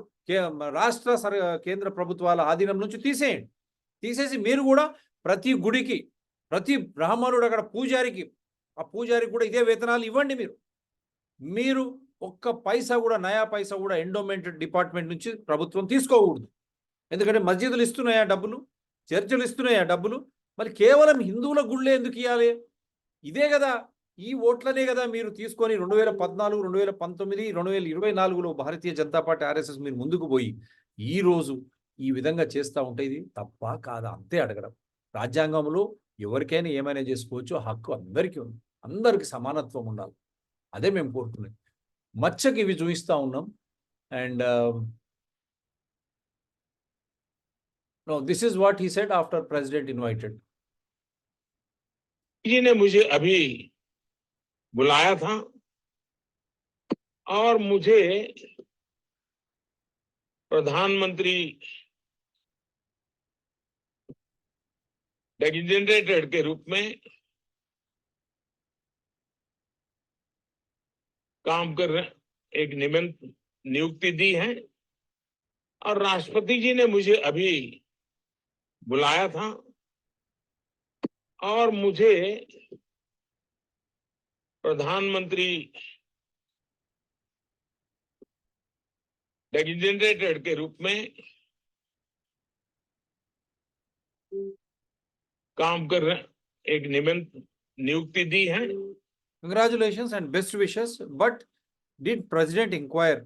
రాష్ట్ర కేంద్ర ప్రభుత్వాల ఆధీనం నుంచి తీసేసి మీరు కూడా ప్రతి గుడికి, ప్రతి బ్రాహ్మణుడు అక్కడ పూజారికి, ఆ పూజారికి కూడా ఇదే వేతనాలు ఇవ్వండి. మీరు ఒక్క పైసా కూడా, నయా పైసా కూడా ఎండోమెంట్ డిపార్ట్మెంట్ నుంచి ప్రభుత్వం తీసుకోకూడదు. ఎందుకంటే మస్జిదులు ఇస్తున్నాయా డబ్బులు, చర్చలు ఇస్తున్నాయా డబ్బులు? మరి కేవలం హిందువుల గుళ్ళే ఎందుకు ఇవ్వాలి? ఇదే కదా ఈ ఓట్లనే కదా మీరు తీసుకొని 2014, 2019, 2024లో భారతీయ జనతా పార్టీ ఆర్ఎస్ఎస్ మీరు ముందుకు పోయి ఈ రోజు ఈ విధంగా చేస్తూ ఉంటే ఇది తప్ప కాదా అంతే అడగడం. రాజ్యాంగంలో ఎవరికైనా ఏమైనా చేసుకోవచ్చు, హక్కు అందరికీ ఉంది, అందరికి సమానత్వం ఉండాలి. అదే మేము కోరుతున్నాం. మచ్చకి ఇవి చూపిస్తా ఉన్నాం. And no, this is what he said after president invited. जी ने मुझे अभी बुलाया था और मुझे प्रधानमंत्री डेजिग्नेटेड के रूप में काम कर रहे एक नियुक्ति दी है और राष्ट्रपति जी ने मुझे अभी बुलाया था और मुझे प्रधानमंत्री डेजिग्नेटेड के रूप में काम कर रहे एक नियुक्ति दी है. Congratulations and best wishes. But did president inquire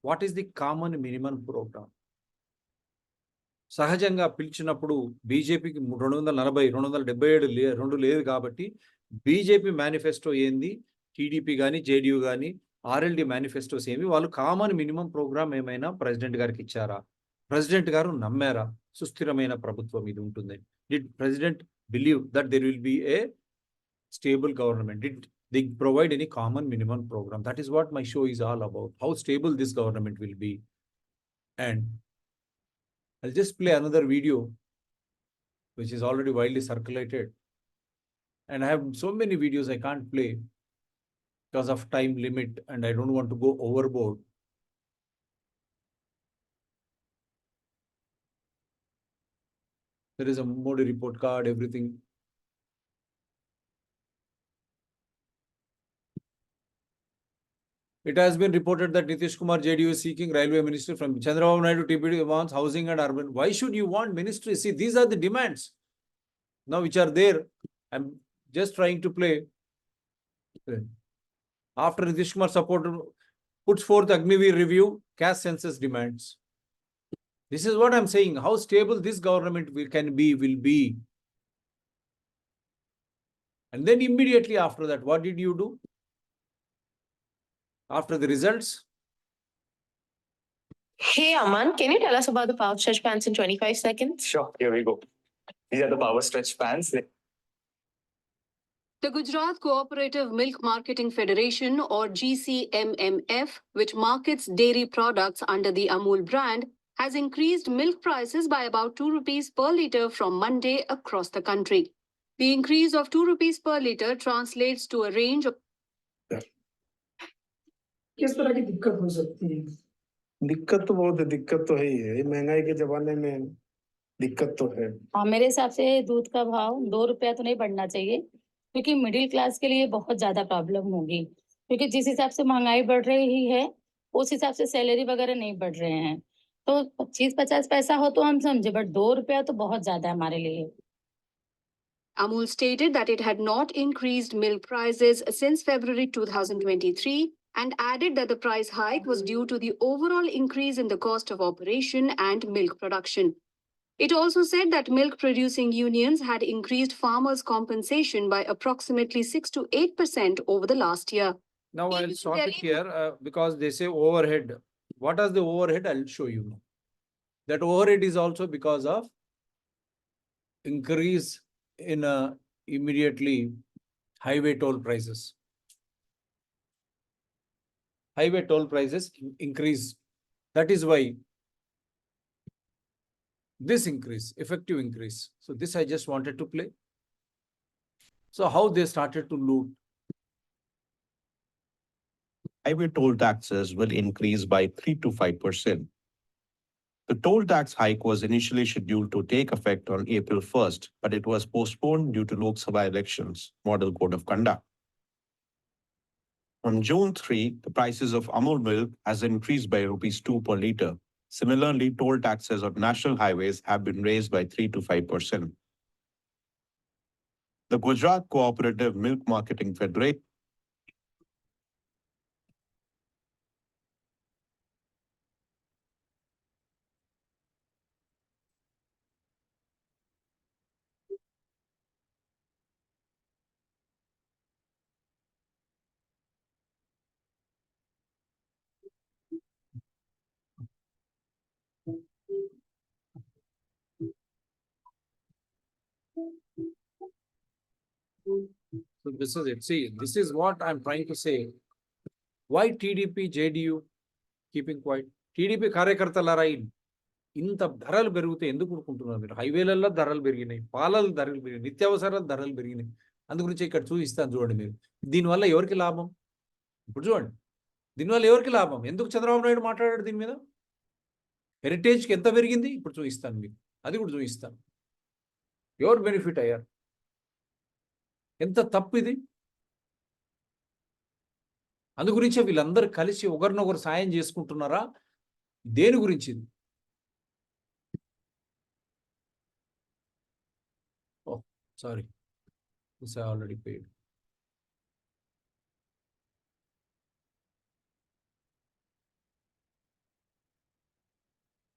what is the common minimum program? సహజంగా పిలిచినప్పుడు బీజేపీకి 240, 277 లేదు కాబట్టి బీజేపీ మేనిఫెస్టో ఏంది, టీడీపీ కానీ జేడీయూ కానీ ఆర్ఎల్డి మేనిఫెస్టోస్ ఏమి, వాళ్ళు కామన్ మినిమం ప్రోగ్రామ్ ఏమైనా ప్రెసిడెంట్ గారికి ఇచ్చారా? ప్రెసిడెంట్ గారు నమ్మారా సుస్థిరమైన ప్రభుత్వం ఇది ఉంటుంది? Did president believe that there will be A stable government? Did they provide any common minimum program? That is what my show is all about, how stable this government will be. And I'll just play another video which is already widely circulated, and I have so many videos I can't play because of time limit and I don't want to go overboard. There is a Modi report card, everything. It has been reported that Nitish Kumar JDU is seeking railway ministry from Chandrababu Naidu. TPD wants housing and urban. Why should you want ministry? See, these are the demands now which are there. I'm just trying to play. After Nitish Kumar supporter puts forth Agniveer review, caste census demands. This is what I'm saying, how stable this government will be. And then immediately after that, what did you do? After the results? Hey Aman, can you tell us about the power stretch pans in 25 seconds? Sure, here we go. These are the power stretch pans. The Gujarat Cooperative Milk Marketing Federation, or GCMMF, which markets dairy products under the Amul brand, has increased milk prices by about 2 rupees per litre from Monday across the country. The increase of 2 rupees per litre translates to a range of किस तरह की दिक्कत हो सकती है? दिक्कत तो बहुत है, दिक्कत तो है ही है, महंगाई के जमाने में दिक्कत तो है। हाँ, मेरे हिसाब से दूध का भाव 2 रुपया तो नहीं बढ़ना चाहिए, क्योंकि मिडिल क्लास के लिए बहुत ज्यादा प्रॉब्लम होगी, क्योंकि जिस हिसाब से महंगाई बढ़ रही है उस हिसाब से सैलरी वगैरह नहीं बढ़ रहे हैं, तो 25-50 पैसा हो तो हम समझे, बट 2 रुपया तो बहुत ज्यादा है हमारे लिए। Amul stated that it had not increased milk prices since February 2023 and added that the price hike was due to the overall increase in the cost of operation and milk production. It also said that milk producing unions had increased farmers' compensation by approximately 6 to 8% over the last year. Now I'll stop it here because they say overhead. What is the overhead? I'll show you now. That overhead is also because of increase in immediately highway toll prices. Highway toll prices increase. That is why this increase, effective increase. So this I just wanted to play. So how they started to loot. Highway toll taxes will increase by 3 to 5%. The toll tax hike was initially scheduled to take effect on April 1st, but it was postponed due to Lok Sabha elections, Model Code of Conduct. From June 3, the prices of Amul milk has increased by ₹2 per litre. Similarly, toll taxes on national highways have been raised by 3 to 5%. The Gujarat Cooperative Milk Marketing Federation, This is it. See, this is what I'm trying to say. Why TDP, JDU keeping quiet? TDP కార్యకర్తలారా ఇంత ధరలు పెరిగితే ఎందుకు ఊరుకుంటున్నారు మీరు? హైవేలలో ధరలు పెరిగినాయి, పాలలు ధరలు పెరిగినాయి, నిత్యావసరాలు ధరలు పెరిగినాయి. అందు గురించి ఇక్కడ చూపిస్తాను చూడండి మీరు. దీనివల్ల ఎవరికి లాభం? ఇప్పుడు చూడండి, దీనివల్ల ఎవరికి లాభం? ఎందుకు చంద్రబాబు నాయుడు మాట్లాడాడు దీని మీద? హెరిటేజ్కి ఎంత పెరిగింది ఇప్పుడు చూపిస్తాను మీకు, అది కూడా చూపిస్తాను. ఎవరు బెనిఫిట్ అయ్యారు? ఎంత తప్పు ఇది. అందు గురించే వీళ్ళందరూ కలిసి ఒకరినొకరు సాయం చేసుకుంటున్నారా? దేని గురించి? Oh sorry, this I already paid.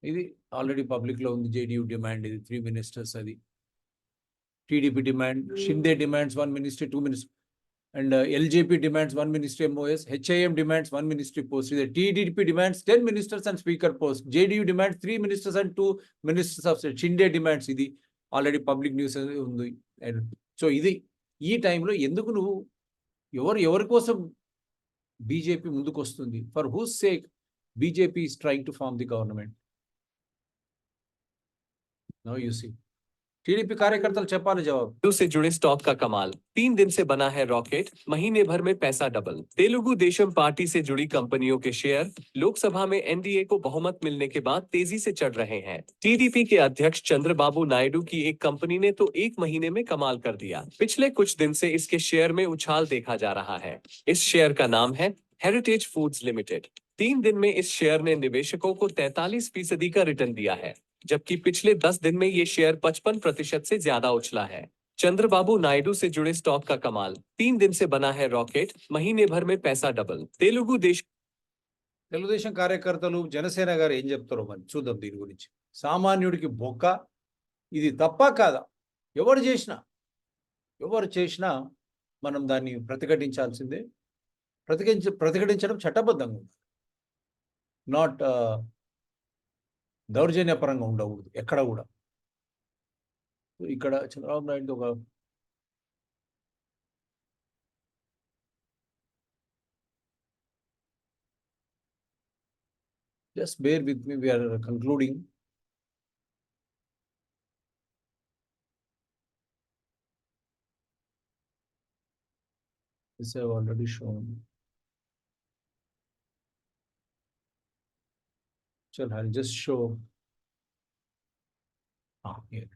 ఇది ఆల్రెడీ పబ్లిక్ లో ఉంది. జేడీయూ డిమాండ్ ఇది 3 ministers. అది TDP demand. Shinde demands 1 ministry, 2 ministers. And LJP demands 1 ministry MOS. HIM demands 1 ministry post. The TDP demands 10 ministers and speaker post. JDU demands 3 ministers and 2 ministers of state. Shinde demands ఇది already public news ఉంది. So ఇది ఈ టైంలో ఎందుకు నువ్వు ఎవరి కోసం BJP ముందుకు వస్తుంది? For whose sake BJP is trying to form the government. Now you see. TDP कार्यकर्ता చెప్పాలి జవాబు. से जुड़े स्टॉक का कमाल, 3 दिन से बना है रॉकेट, महीने भर में पैसा डबल। तेलुगु देशम पार्टी से जुड़ी कंपनियों के शेयर लोकसभा में एनडीए को बहुमत मिलने के बाद तेजी से चढ़ रहे हैं। टीडीपी के अध्यक्ष चंद्रबाबू नायडू की एक कंपनी ने तो 1 महीने में कमाल कर दिया। पिछले कुछ दिन से इसके शेयर में उछाल देखा जा रहा है। इस शेयर का नाम है हेरिटेज फूड्स लिमिटेड। 3 दिन में इस शेयर ने निवेशकों को 43% का रिटर्न दिया है, जबकि पिछले 10 दिन में ये शेयर 55% से ज्यादा उछला है। चंद्रबाबू नायडू से जुड़े स्टॉक का कमाल, 3 दिन से बना है रॉकेट, महीने भर में पैसा डबल। తెలుగుదేశం కార్యకర్తలు జనసేన గారు ఏం చెప్తారో మరి చూద్దాం దీని గురించి. సామాన్యుడికి బొక్క ఇది తప్ప కాదా? ఎవరు చేసినా మనం దాన్ని ప్రతిఘటించాల్సిందే. ప్రతిఘటించడం చట్టబద్ధంగా ఉంది. నాట్ దౌర్జన్యపరంగా ఉండకూడదు ఎక్కడ కూడా. ఇక్కడ చంద్రబాబు నాయుడు ఒక just bear with me, we are concluding. This I have already shown. I'll just show. Here.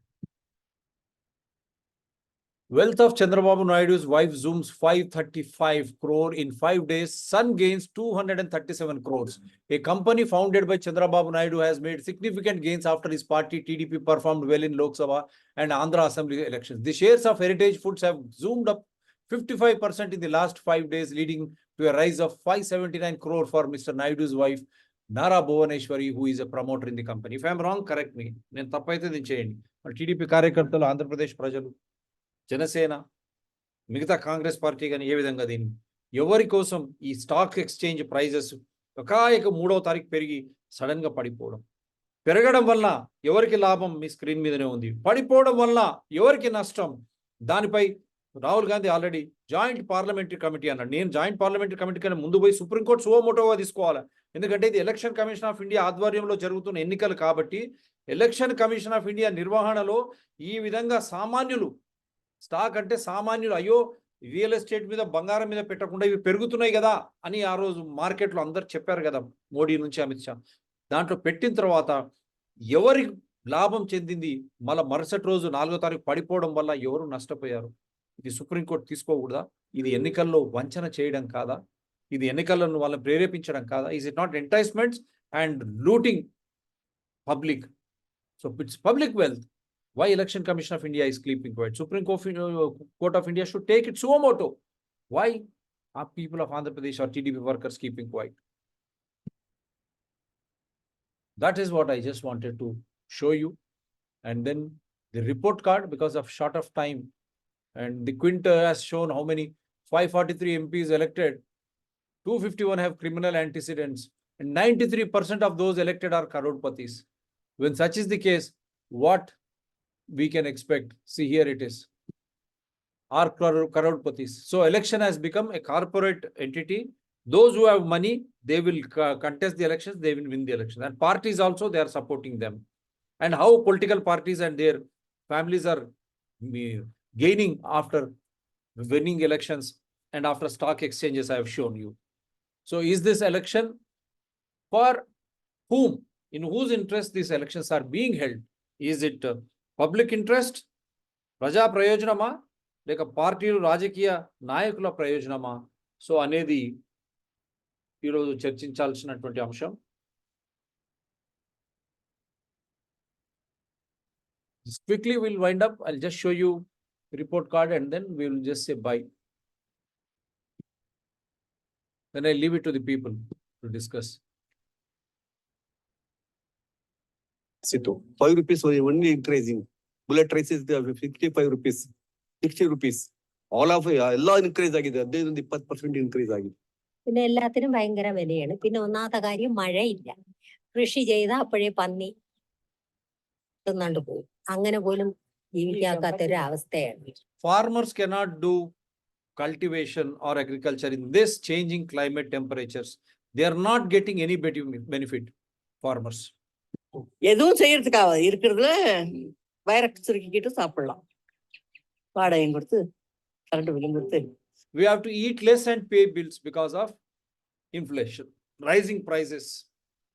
Wealth of Chandrababu Naidu's wife zooms 535 crore in 5 days. Son gains 237 crores. A company founded by Chandrababu Naidu has made significant gains after his party TDP performed well in Lok Sabha and Andhra Assembly elections. The shares of Heritage Foods have zoomed up 55% in the last 5 days, leading to a rise of 579 crore for Mr. Naidu's wife, Nara Bhuvaneshwari, who is a promoter in the company. If I am wrong, correct me. నేను తప్పైతే దీన్ని చేయండి. TDP కార్యకర్తలు, ఆంధ్రప్రదేశ్ ప్రజలు, జనసేన, మిగతా Congress party కానీ ఏ విధంగా దీన్ని ఎవరి కోసం ఈ స్టాక్ ఎక్స్చేంజ్ ప్రైజెస్ ఒకాయక 3వ తారీఖు పెరిగి సడన్ గా పడిపోవడం, పెరగడం వల్ల ఎవరికి లాభం మీ స్క్రీన్ మీదనే ఉంది, పడిపోవడం వల్ల ఎవరికి నష్టం, దానిపై Rahul Gandhi already joint parliamentary committee అన్నాడు. నేను జాయింట్ పార్లమెంటరీ కమిటీ కన్నా ముందు పోయి సుప్రీంకోర్టు సువమోటోగా తీసుకోవాలి. ఎందుకంటే ఇది ఎలక్షన్ కమిషన్ ఆఫ్ ఇండియా ఆధ్వర్యంలో జరుగుతున్న ఎన్నికలు కాబట్టి ఎలక్షన్ కమిషన్ ఆఫ్ ఇండియా నిర్వహణలో ఈ విధంగా సామాన్యులు స్టాక్ అంటే సామాన్యులు అయ్యో రియల్ ఎస్టేట్ మీద బంగారం మీద పెట్టకుండా ఇవి పెరుగుతున్నాయి కదా అని ఆ రోజు మార్కెట్లో అందరు చెప్పారు కదా, మోడీ నుంచి అమిత్ షా. దాంట్లో పెట్టిన తర్వాత ఎవరి లాభం చెందింది? మళ్ళీ మరుసటి రోజు 4వ తారీఖు పడిపోవడం వల్ల ఎవరు నష్టపోయారు? ఇది సుప్రీంకోర్టు తీసుకోకూడదా? ఇది ఎన్నికల్లో వంచన చేయడం కాదా? ఇది ఎన్నికలను వాళ్ళని ప్రేరేపించడం కాదా? Is it not enticements and looting public? So it's public wealth. Why Election Commission of India is keeping quiet? Supreme Court of India should take it suo moto. Why are people of Andhra Pradesh or TDP workers keeping quiet? That is what I just wanted to show you. And then the report card, because of short of time, and the Quint has shown how many 543 MPs elected, 251 have criminal antecedents, and 93% of those elected are crorepathi's. When such is the case, what we can expect? See, here it is. are crorepati's. So election has become a corporate entity. Those who have money, they will contest the elections, they will win the election. And parties also, they are supporting them. And how political parties and their families are gaining after winning elections and after stock exchanges, I have shown you. So is this election for whom? In whose interest these elections are being held? Is it public interest? ప్రజా ప్రయోజనమా లేక పార్టీలు రాజకీయ నాయకుల ప్రయోజనమా? So అనేది ఈరోజు చర్చించాల్సినటువంటి అంశం. Just quickly we'll wind up. I'll just show you the report card and then we'll just say bye. Then I leave it to the people to discuss. Sito, 5 rupees only increasing. Bullet rice is 55 rupees, 60 rupees. All of ಎಲ್ಲ increase ಆಗಿದೆ, 15-20% increase ಆಗಿದೆ. പിന്നെ എല്ലാത്തിനും ഭയങ്കര വിലയാണ്. പിന്നെ ഒന്നാമത്തെ കാര്യം മഴയില്ല. കൃഷി ചെയ്ത അപ്പോഴേ പന്നി തിന്നണ്ട് പോകും. അങ്ങനെ പോലും ജീവിക്കാത്തൊരു അവസ്ഥയാണ്. Farmers cannot do cultivation or agriculture in this changing climate temperatures. They are not getting any benefit, farmers. எதுவும் செய்யறதுக்காக இருக்கிறதுல வயரை சுருக்கிக்கிட்டு சாப்பிடலாம். வாடகையும் கொடுத்து கரண்ட் பில்லும் கொடுத்து. We have to eat less and pay bills because of inflation, rising prices,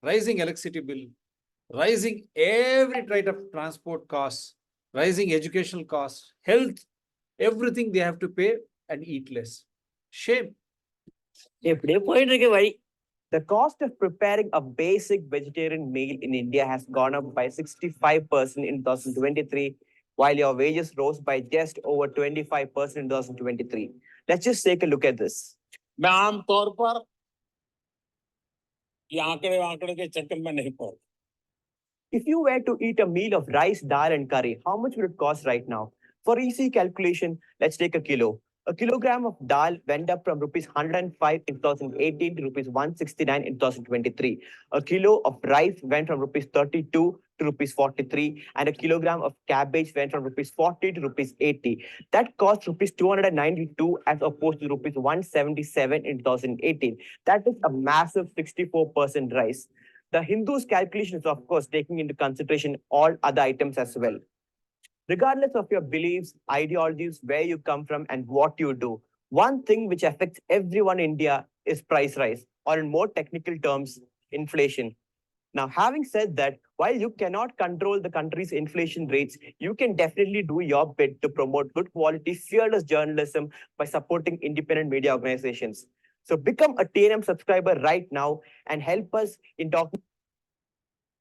rising electricity bill, rising every type of transport costs, rising educational costs, health, everything they have to pay and eat less. Shame. எப்படியே போயிட்டு இருக்க வழி. The cost of preparing a basic vegetarian meal in India has gone up by 65% in 2023, while your wages rose by just over 25% in 2023. Let's just take a look at this. मैं आमतौर पर ये आंकड़े के चक्कर में नहीं पड़. If you were to eat a meal of rice, dal and curry, how much would it cost right now? For easy calculation, let's take a kilo. A kilogram of dal went up from rupees 105 in 2018 to rupees 169 in 2023. A kilo of rice went from rupees 32 to rupees 43, and a kilogram of cabbage went from rupees 40 to rupees 80. That cost rupees 292 as opposed to rupees 177 in 2018. That is a massive 64% rise. The Hindu's calculation is, of course, taking into consideration all other items as well. Regardless of your beliefs, ideologies, where you come from, and what you do, one thing which affects everyone in India is price rise, or in more technical terms, inflation. Now, having said that, while you cannot control the country's inflation rates, you can definitely do your bit to promote good quality, fearless journalism by supporting independent media organizations. So become a TNM subscriber right now and help us in talking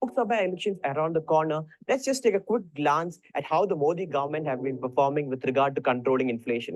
Lok Sabha elections around the corner. Let's just take a quick glance at how the Modi government have been performing with regard to controlling inflation.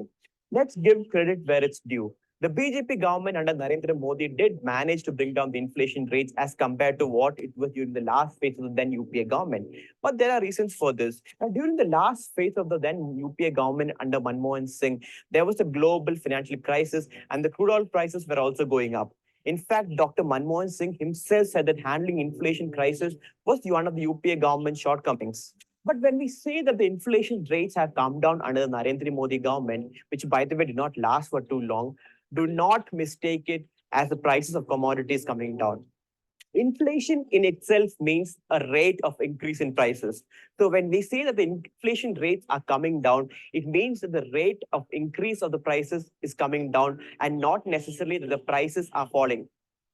Let's give credit where it's due. The BJP government under Narendra Modi did manage to bring down the inflation rates as compared to what it was during the last phase of the then UPA government. But there are reasons for this. Now, during the last phase of the then UPA government under Manmohan Singh, there was a global financial crisis and the crude oil prices were also going up. In fact, Dr. Manmohan Singh himself said that handling inflation crisis was one of the UPA government's shortcomings. But when we say that the inflation rates have come down under the Narendra Modi government, which by the way did not last for too long, do not mistake it as the prices of commodities coming down. Inflation in itself means a rate of increase in prices. So when we say that the inflation rates are coming down, it means that the rate of increase of the prices is coming down and not necessarily that the prices are falling.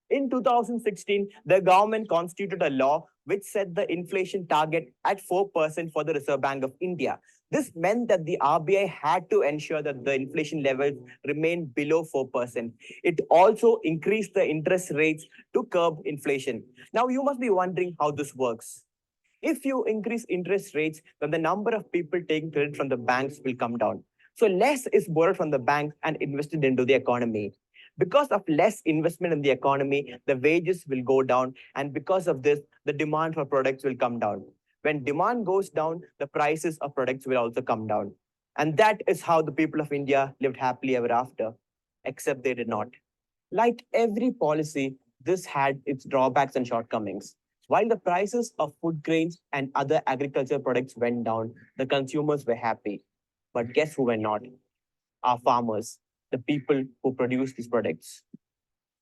In 2016, the government constituted a law which set the inflation target at 4% for the Reserve Bank of India. This meant that the RBI had to ensure that the inflation levels remained below 4%. It also increased the interest rates to curb inflation. Now, you must be wondering how this works. If you increase interest rates, then the number of people taking credit from the banks will come down. So less is borrowed from the banks and invested into the economy. Because of less investment in the economy, the wages will go down. And because of this, the demand for products will come down. When demand goes down, the prices of products will also come down. And that is how the people of India lived happily ever after, except they did not. Like every policy, this had its drawbacks and shortcomings. While the prices of food grains and other agricultural products went down, the consumers were happy. But guess who were not? our farmers, the people who produce these products.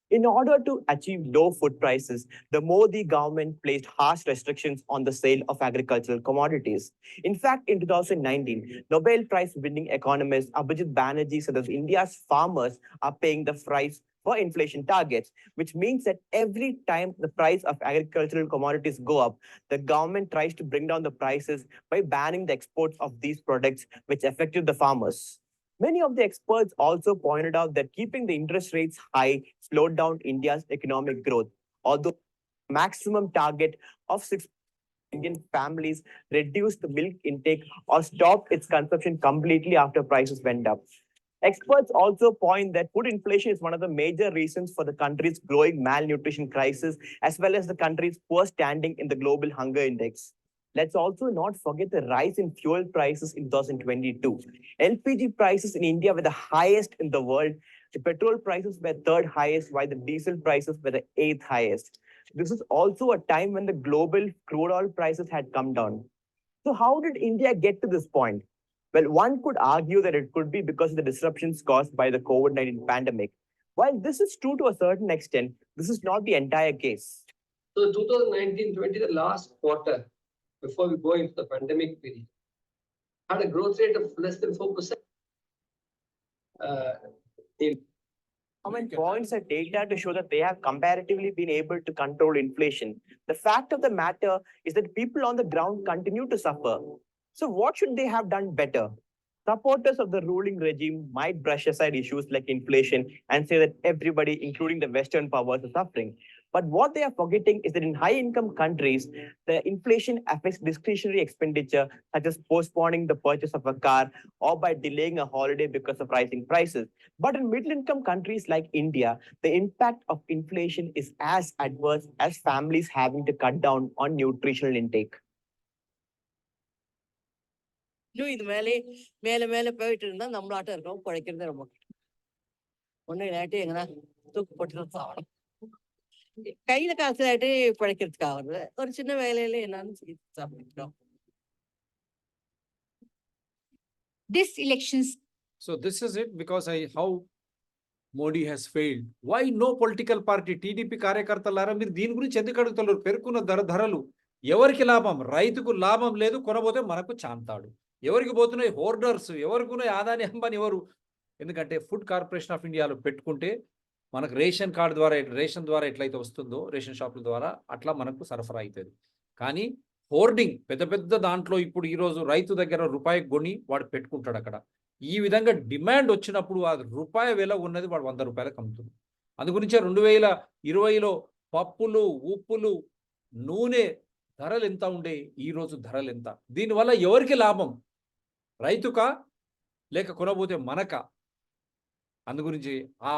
In order to achieve low food prices, the Modi government placed harsh restrictions on the sale of agricultural commodities. In fact, in 2019, Nobel Prize-winning economist Abhijit Banerjee said that India's farmers are paying the price for inflation targets, which means that every time the price of agricultural commodities go up, the government tries to bring down the prices by banning the exports of these products, which affected the farmers. Many of the experts also pointed out that keeping the interest rates high slowed down India's economic growth, although maximum target of 6 Indian families reduced the milk intake or stopped its consumption completely after prices went up. Experts also point that food inflation is one of the major reasons for the country's growing malnutrition crisis, as well as the country's poor standing in the global hunger index. Let's also not forget the rise in fuel prices in 2022. LPG prices in India were the highest in the world. The petrol prices were third highest, while the diesel prices were the 8th highest. This is also a time when the global crude oil prices had come down. So how did India get to this point? Well, one could argue that it could be because of the disruptions caused by the COVID-19 pandemic. While this is true to a certain extent, this is not the entire case. So 2019-20, the last quarter, before we go into the pandemic period, had a growth rate of less than 4%. Government points at data to show that they have comparatively been able to control inflation. The fact of the matter is that people on the ground continue to suffer. So what should they have done better? Supporters of the ruling regime might brush aside issues like inflation and say that everybody, including the Western powers, are suffering. But what they are forgetting is that in high-income countries, the inflation affects discretionary expenditure, such as postponing the purchase of a car or by delaying a holiday because of rising prices. But in middle-income countries like India, the impact of inflation is as adverse as families having to cut down on nutritional intake. இது மேலே மேலே போயிட்டு இருந்தா நம்மளாட்டம் இருக்கோம் பிழைக்கிறது ரொம்ப ஒண்ணு இல்லாட்டி எங்கன்னா தூக்கு போட்டு சாப்பிடும் கையில காசு ஆயிட்டு பிழைக்கிறதுக்கு ஆகுது ஒரு சின்ன வேலையில என்னன்னு சாப்பிட்டுக்கிறோம். This elections. So this is it, because how Modi has failed. Why no political party? TDP కార్యకర్తలారా మీరు దీని గురించి ఎందుకు అడుగుతున్నారు? పెరుగుతున్న ధరలు ఎవరికి లాభం? రైతుకు లాభం లేదు, కొనబోతే మనకు చాంతాడు. ఎవరికి పోతున్నాయి? హోర్డర్స్. ఎవరికి ఆదాని అంబానీ ఎవరు? ఎందుకంటే ఫుడ్ కార్పొరేషన్ ఆఫ్ ఇండియాలో పెట్టుకుంటే మనకు రేషన్ కార్డు ద్వారా, రేషన్ ద్వారా ఎట్లయితే వస్తుందో రేషన్ షాపుల ద్వారా అట్లా మనకు సరఫరా అవుతుంది. కానీ హోర్డింగ్ పెద్ద పెద్ద దాంట్లో ఇప్పుడు ఈరోజు రైతు దగ్గర రూపాయి కొని వాడు పెట్టుకుంటాడు అక్కడ. ఈ విధంగా డిమాండ్ వచ్చినప్పుడు ఆ రూపాయి విల ఉన్నది వాడు 100 రూపాయలకు అమ్ముతుంది. అందుగురించే 2020లో పప్పులు, ఉప్పులు, నూనె ధరలు ఎంత ఉండే, ఈరోజు ధరలు ఎంత? దీనివల్ల ఎవరికి లాభం? రైతుకా లేక కొనబోతే మనకా? అందుగురించి ఆ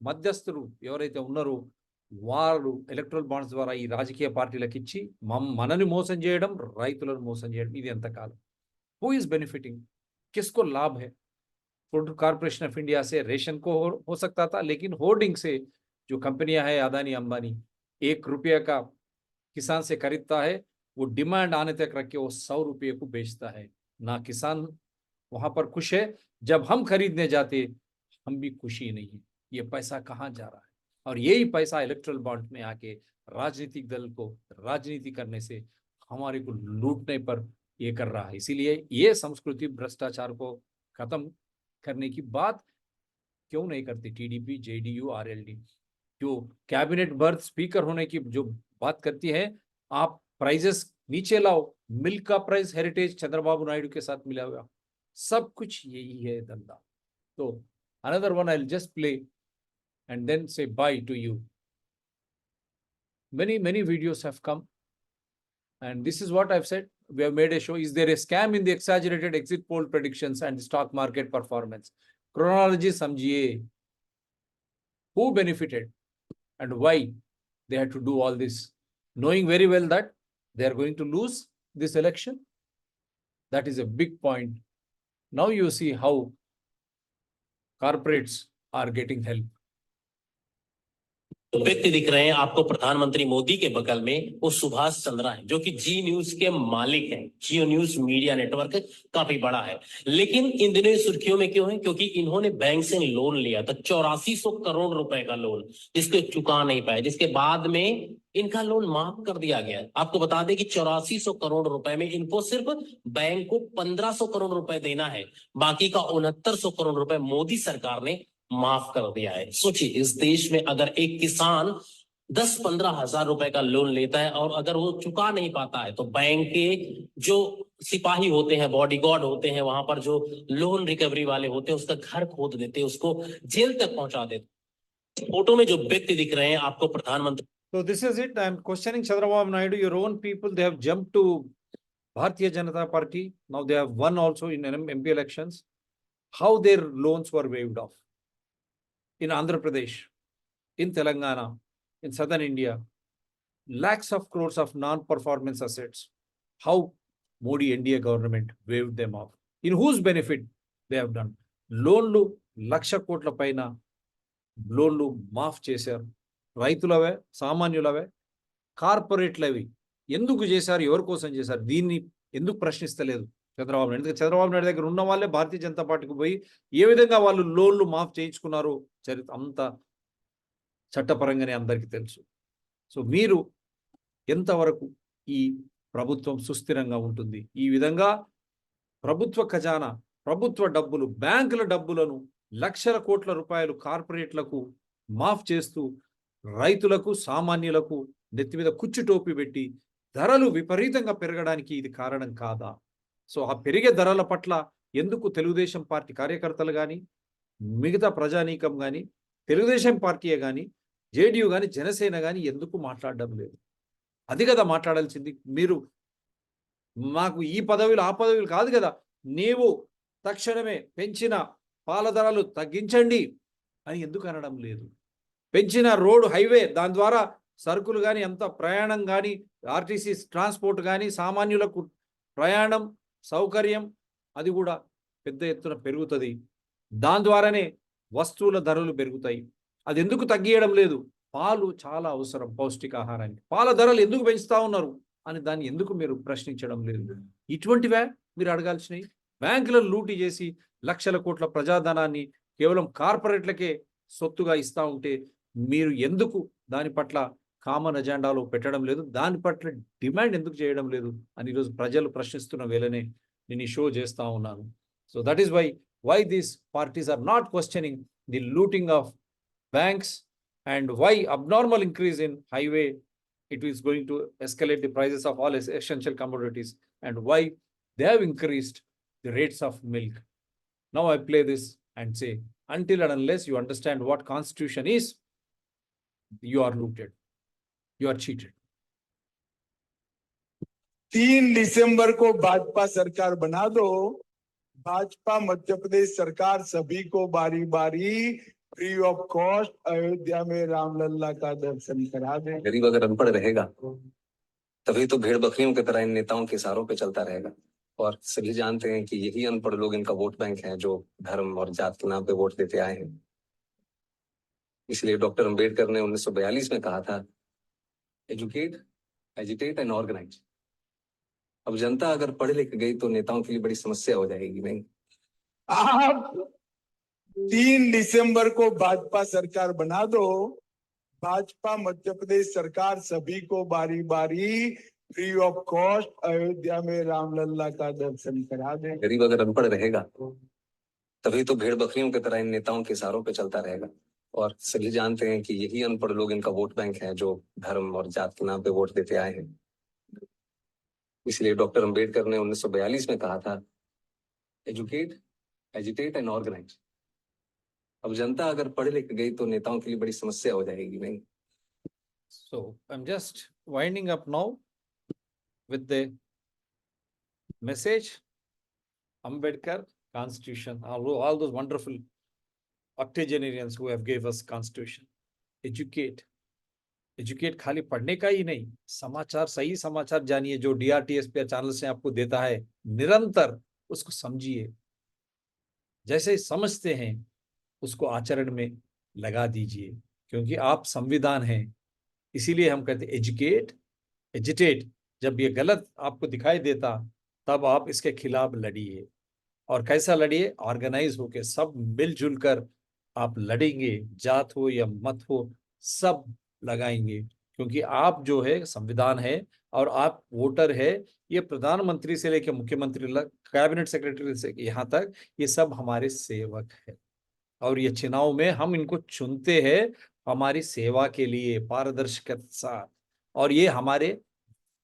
మధ్యస్థులు ఎవరైతే ఉన్నారో వారు ఎలక్ట్రల్ బాండ్స్ ద్వారా ఈ రాజకీయ పార్టీలకు ఇచ్చి మనని మోసం చేయడం, రైతులను మోసం చేయడం, ఇది ఎంతకాలం? Who is benefiting? किसको लाभ है? फूड कॉर्पोरेशन ऑफ इंडिया से रेशन को हो सकता था, लेकिन होर्डिंग से जो कंपनियां हैं अदानी अंबानी 1 रुपये का किसान से खरीदता है, वो डिमांड आने तक रख के वो 100 रुपये को बेचता है. ना किसान वहां पर खुश है. जब हम खरीदने जाते हम भी खुशी नहीं है. ये पैसा कहाँ जा रहा है? और यही पैसा इलेक्ट्रल बॉन्ड में आके राजनीतिक दल को राजनीति करने से हमारे को लूटने पर ये कर रहा है. इसीलिए ये संस्कृति भ्रष्टाचार को खत्म करने की बात क्यों नहीं करती टीडीपी, जेडीयू, आरएलडी? जो कैबिनेट बर्थ स्पीकर होने की जो बात करती है, आप प्राइजेस नीचे लाओ. मिल्क का प्राइस हेरिटेज चंद्रबाबू नायडू के साथ मिला हुआ. सब कुछ यही है धंधा. तो another one I will just play and then say bye to you. Many videos have come, and this is what I've said. We have made a show. Is there a scam in the exaggerated exit poll predictions and the stock market performance? Chronology samjhiye. Who benefited and why they had to do all this, knowing very well that they are going to lose this election? That is a big point. Now you see how corporates are getting help. तो व्यक्ति दिख रहे हैं आपको प्रधानमंत्री मोदी के बगल में, वो सुभाष चंद्रा है जो कि जी न्यूज के मालिक हैं। जियो न्यूज मीडिया नेटवर्क काफी बड़ा है, लेकिन इन दिनों ये सुर्खियों में क्यों है? क्योंकि इन्होंने बैंक से लोन लिया था 8400 करोड़ रुपए का लोन, जिसको चुका नहीं पाए, जिसके बाद में इनका लोन माफ कर दिया गया। आपको बता दें कि 8400 करोड़ रुपए में इनको सिर्फ बैंक को 1500 करोड़ रुपए देना है, बाकी का 6900 करोड़ रुपए मोदी सरकार ने माफ कर दिया है। सोचिए, इस देश में अगर एक किसान 10-15 हजार रुपए का लोन लेता है और अगर वो चुका नहीं पाता है, तो बैंक के जो सिपाही होते हैं, बॉडीगार्ड होते हैं, वहां पर जो लोन रिकवरी वाले होते हैं, उसका घर खोद देते हैं, उसको जेल तक पहुंचा देते। फोटो में जो व्यक्ति दिख रहे हैं आपको प्रधानमंत्री। So this is it. I am questioning Chandrababu Naidu. Your own people, they have jumped to Bharatiya Janata Party. Now they have won also in MP elections. How their loans were waived off in Andhra Pradesh, in Telangana, in southern India, lakhs of crores of non-performance assets. How Modi NDA government waived them off. In whose benefit they have done? లోన్లు 1,00,000 కోట్ల పైన లోన్లు మాఫ్ చేశారు. రైతులవే, సామాన్యులవే, కార్పొరేట్లవి ఎందుకు చేశారు? ఎవరి కోసం చేశారు? దీన్ని ఎందుకు ప్రశ్నిస్తలేదు చంద్రబాబు నాయుడు? ఎందుకంటే చంద్రబాబు నాయుడు దగ్గర ఉన్న వాళ్ళే భారతీయ జనతా పార్టీకి పోయి ఏ విధంగా వాళ్ళు లోన్లు మాఫ్ చేయించుకున్నారు చరిత్ర అంత చట్టపరంగానే అందరికీ తెలుసు. సో మీరు ఎంతవరకు ఈ ప్రభుత్వం సుస్థిరంగా ఉంటుంది? ఈ విధంగా ప్రభుత్వ ఖజానా, ప్రభుత్వ డబ్బులు, బ్యాంకుల డబ్బులను లక్షల కోట్ల రూపాయలు కార్పొరేట్లకు మాఫ్ చేస్తూ రైతులకు, సామాన్యులకు నెత్తి మీద కుచ్చు టోపీ పెట్టి ధరలు విపరీతంగా పెరగడానికి ఇది కారణం కాదా? సో ఆ పెరిగే ధరల పట్ల ఎందుకు తెలుగుదేశం పార్టీ కార్యకర్తలు కానీ, మిగతా ప్రజానీకం కానీ, తెలుగుదేశం పార్టీయే కానీ, జేడీయూ కానీ, జనసేన కానీ ఎందుకు మాట్లాడడం లేదు? అది కదా మాట్లాడాల్సింది. మీరు మాకు ఈ పదవులు ఆ పదవులు కాదు కదా, నీవు తక్షణమే పెంచిన పాల ధరలు తగ్గించండి అని ఎందుకు అనడం లేదు? పెంచిన రోడ్డు, హైవే, దాని ద్వారా సరుకులు కానీ, అంత ప్రయాణం కానీ, ఆర్టీసీ ట్రాన్స్పోర్ట్ కానీ, సామాన్యులకు ప్రయాణం సౌకర్యం అది కూడా పెద్ద ఎత్తున పెరుగుతుంది. దాని ద్వారానే వస్తువుల ధరలు పెరుగుతాయి. అది ఎందుకు తగ్గియడం లేదు? పాలు చాలా అవసరం పౌష్టికాహారానికి. పాల ధరలు ఎందుకు పెంచుతా ఉన్నారు అని దాన్ని ఎందుకు మీరు ప్రశ్నించడం లేదు? ఇటువంటివే మీరు అడగాల్సినవి. బ్యాంకులను లూటీ చేసి లక్షల కోట్ల ప్రజాధనాన్ని కేవలం కార్పొరేట్లకే సొత్తుగా ఇస్తా ఉంటే మీరు ఎందుకు దాని పట్ల కామన్ అజెండాలో పెట్టడం లేదు? దాని పట్ల డిమాండ్ ఎందుకు చేయడం లేదు అని ఈరోజు ప్రజలు ప్రశ్నిస్తున్న వేళనే నేను ఈ షో చేస్తా ఉన్నాను. So that is why these parties are not questioning the looting of banks and why abnormal increase in highway, it is going to escalate the prices of all essential commodities, and why they have increased the rates of milk. Now I play this and say, until and unless you understand what constitution is, you are looted, you are cheated. 3 दिसंबर को भाजपा सरकार बना दो। भाजपा मध्य प्रदेश सरकार सभी को बारी बारी free of cost Ayodhya में रामलला का दर्शन करा दे। गरीब अगर अनपढ़ रहेगा तभी तो भेड़ बकरियों की तरह इन नेताओं के इशारों पे चलता रहेगा। और सभी जानते हैं कि यही अनपढ़ लोग इनका वोट बैंक है, जो धर्म और जात के नाम पे वोट देते आए हैं। इसलिए डॉक्टर अंबेडकर ने 1942 में कहा था, एजुकेट, एजिटेट एंड ऑर्गेनाइज। अब जनता अगर पढ़ लिख गई तो नेताओं के लिए बड़ी समस्या हो जाएगी। नहीं, आप 3 दिसंबर को भाजपा सरकार बना दो। भाजपा मध्य प्रदेश सरकार सभी को बारी बारी फ्री ऑफ कॉस्ट अयोध्या में रामलला का दर्शन करा दे। गरीब अगर अनपढ़ रहेगा तभी तो भेड़ बकरियों की तरह इन नेताओं के इशारों पे चलता रहेगा। और सभी जानते हैं कि यही अनपढ़ लोग इनका वोट बैंक है, जो धर्म और जात के नाम पे वोट देते आए हैं। इसलिए डॉक्टर अंबेडकर ने 1942 में कहा था, एजुकेट, एजिटेट एंड ऑर्गेनाइज। अब जनता अगर पढ़ लिख गई तो नेताओं के लिए बड़ी समस्या हो जाएगी। नहीं, So I'm just winding up now with the message. Ambedkar, Constitution, all those wonderful octogenarians who have gave us Constitution. Educate खाली पढ़ने का ही नहीं, समाचार, सही समाचार जानिए जो DRTS पे चैनल से आपको देता है, निरंतर उसको समझिए, जैसे समझते हैं उसको आचरण में लगा दीजिए। क्योंकि आप संविधान हैं, इसीलिए हम कहते हैं एजुकेट, एजिटेट। जब ये गलत आपको दिखाई देता तब आप इसके खिलाफ लड़िए, और कैसा लड़िए? ऑर्गेनाइज होके, सब मिलजुल कर आप लड़ेंगे, जात हो या मत हो सब लगाएंगे, क्योंकि आप जो है संविधान है और आप वोटर है। ये प्रधानमंत्री से लेकर मुख्यमंत्री, कैबिनेट सेक्रेटरी से यहाँ तक, ये सब हमारे सेवक है, और ये चुनाव में हम इनको चुनते हैं हमारी सेवा के लिए पारदर्शिता के साथ, और ये हमारे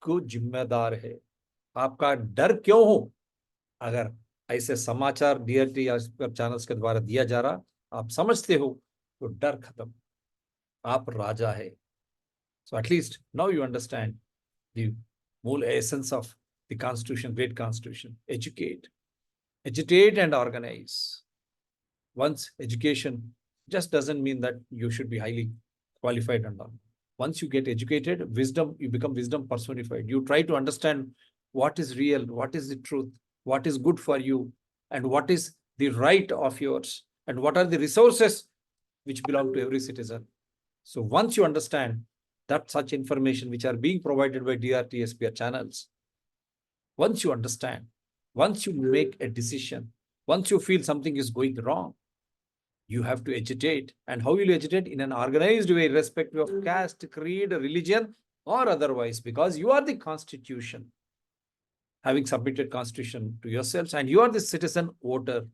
को जिम्मेदार है। आपका डर क्यों हो? अगर ऐसे समाचार DRT चैनल्स के द्वारा दिया जा रहा, आप समझते हो, तो डर खत्म, आप राजा है। So at least now you understand the whole essence of the Constitution, great Constitution. Educate, agitate and organize. Once education just doesn't mean that you should be highly qualified and all. Once you get educated, wisdom, you become wisdom personified. You try to understand what is real, what is the truth, what is good for you, and what is the right of yours, and what are the resources which belong to every citizen. So once you understand that such information which are being provided by DRT SPR channels, once you understand, once you make a decision, once you feel something is going wrong, you have to agitate. And how will you agitate? In an organized way, irrespective of caste, creed, religion, or otherwise, because you are the constitution, having submitted constitution to yourselves, and you are the citizen voter.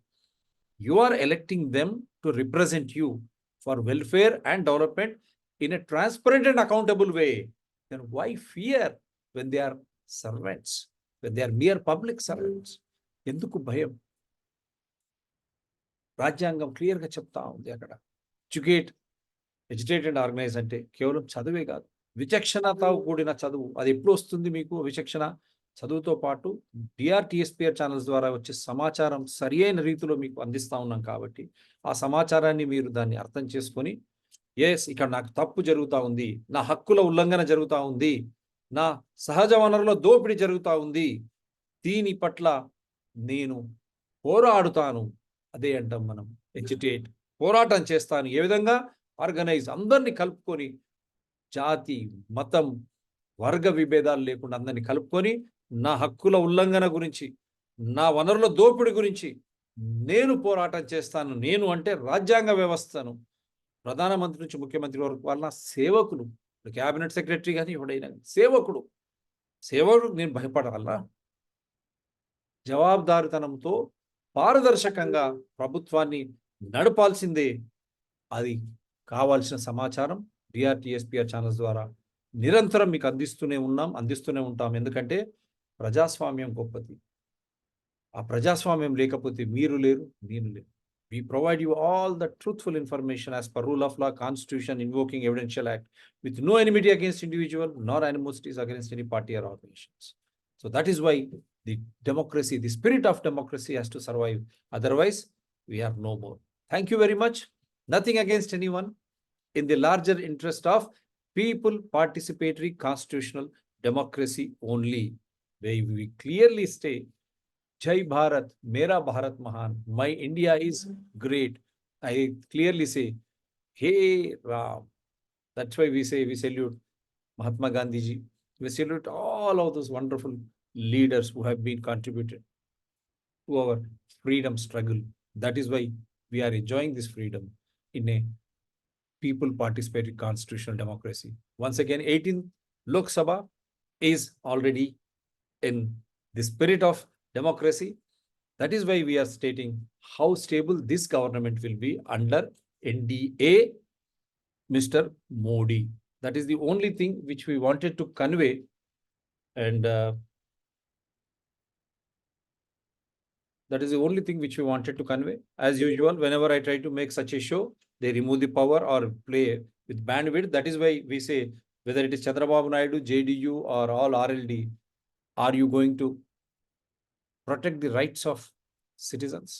You are electing them to represent you for welfare and development in a transparent and accountable way. Then why fear when they are servants, when they are mere public servants? ఎందుకు భయం? రాజ్యాంగం clear గా చెప్తా ఉంది అక్కడ. Educate, educate and organise అంటే కేవలం చదువే కాదు, విచక్షణతో కూడిన చదువు. అది ఎప్పుడు వస్తుంది మీకు విచక్షణ? చదువుతో పాటు DRTSPR ఛానల్స్ ద్వారా వచ్చే సమాచారం సరి అయిన రీతిలో మీకు అందిస్తా ఉన్నాం కాబట్టి, ఆ సమాచారాన్ని మీరు దాన్ని అర్థం చేసుకొని, ఎస్ ఇక్కడ నాకు తప్పు జరుగుతూ ఉంది, నా హక్కుల ఉల్లంఘన జరుగుతూ ఉంది, నా సహజ వనరుల దోపిడీ జరుగుతూ ఉంది, దీని పట్ల నేను పోరాడుతాను. అదే అంటాం మనం ఎడ్యుకేట్. పోరాటం చేస్తాను. ఏ విధంగా? ఆర్గనైజ్, అందరినీ కలుపుకొని, జాతి, మతం, వర్గ విభేదాలు లేకుండా అందరినీ కలుపుకొని, నా హక్కుల ఉల్లంఘన గురించి, నా వనరుల దోపిడీ గురించి నేను పోరాటం చేస్తాను. నేను అంటే రాజ్యాంగ వ్యవస్థను, ప్రధానమంత్రి నుంచి ముఖ్యమంత్రి వరకు వాళ్ళ సేవకులు, క్యాబినెట్ సెక్రటరీ కానీ ఎవడైనా సేవకుడు. సేవకుడు నేను భయపడాలా? జవాబుదారితనంతో పారదర్శకంగా ప్రభుత్వాన్ని నడపాల్సిందే. అది కావాల్సిన సమాచారం DRTSPR ఛానల్స్ ద్వారా నిరంతరం మీకు అందిస్తూనే ఉంటాం. ఎందుకంటే ప్రజాస్వామ్యం గొప్పది. ఆ ప్రజాస్వామ్యం లేకపోతే మీరు లేరు, నేను లేరు. We provide you all the truthful information as per rule of law, constitution, invoking evidential act, with no enmity against individual, nor animosities against any party or organizations. So that is why the democracy, the spirit of democracy has to survive. Otherwise, we are no more. Thank you very much. Nothing against anyone. In the larger interest of people, participatory constitutional democracy only, where we clearly state, Jai Bharat, Mera Bharat Mahan, my India is great. I clearly say, Hey Ram. That's why we say, we salute Mahatma Gandhi ji. We salute all of those wonderful leaders who have been contributed to our freedom struggle. That is why we are enjoying this freedom in a people participated constitutional democracy. Once again, 18th Lok Sabha is already in the spirit of democracy. That is why we are stating how stable this government will be under NDA, Mr. Modi. That is the only thing which we wanted to convey. And that is the only thing which we wanted to convey. As usual, whenever I try to make such a show, they remove the power or play with bandwidth. That is why we say, whether it is Chandrababu Naidu, JDU or all RLD, are you going to protect the rights of citizens?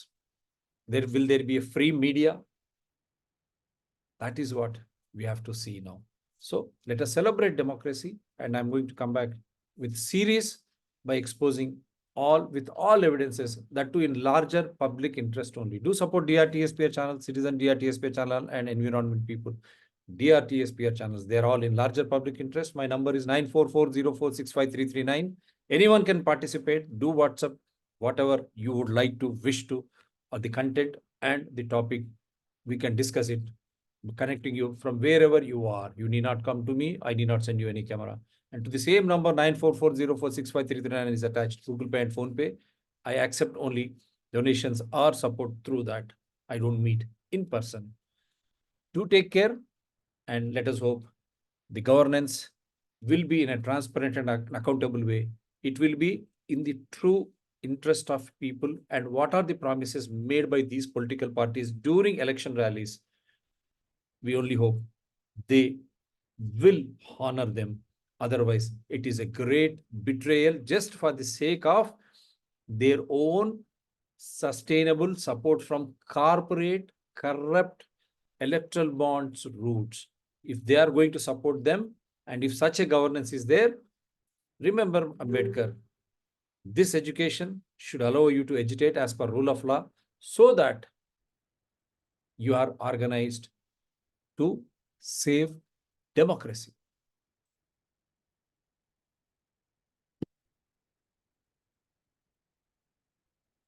Will there be a free media? That is what we have to see now. So let us celebrate democracy, and I'm going to come back with series by exposing with all evidences, that too in larger public interest only. Do support DRTSPR channel, Citizen DRTSPR channel, and environment people. DRTSPR channels. They are all in larger public interest. My number is 9440465339. Anyone can participate. Do WhatsApp whatever you would like to, wish to, or the content and the topic. We can discuss it, connecting you from wherever you are. You need not come to me. I need not send you any camera. And to the same number 9440465339 is attached Google Pay and Phone Pay. I accept only donations or support through that. I don't meet in person. Do take care, and let us hope the governance will be in a transparent and accountable way. It will be in the true interest of people. And what are the promises made by these political parties during election rallies? We only hope they will honor them. Otherwise, it is a great betrayal just for the sake of their own sustainable support from corporate, corrupt electoral bonds routes. If they are going to support them, and if such a governance is there, remember Ambedkar, this education should allow you to agitate as per rule of law, so that you are organized to save democracy.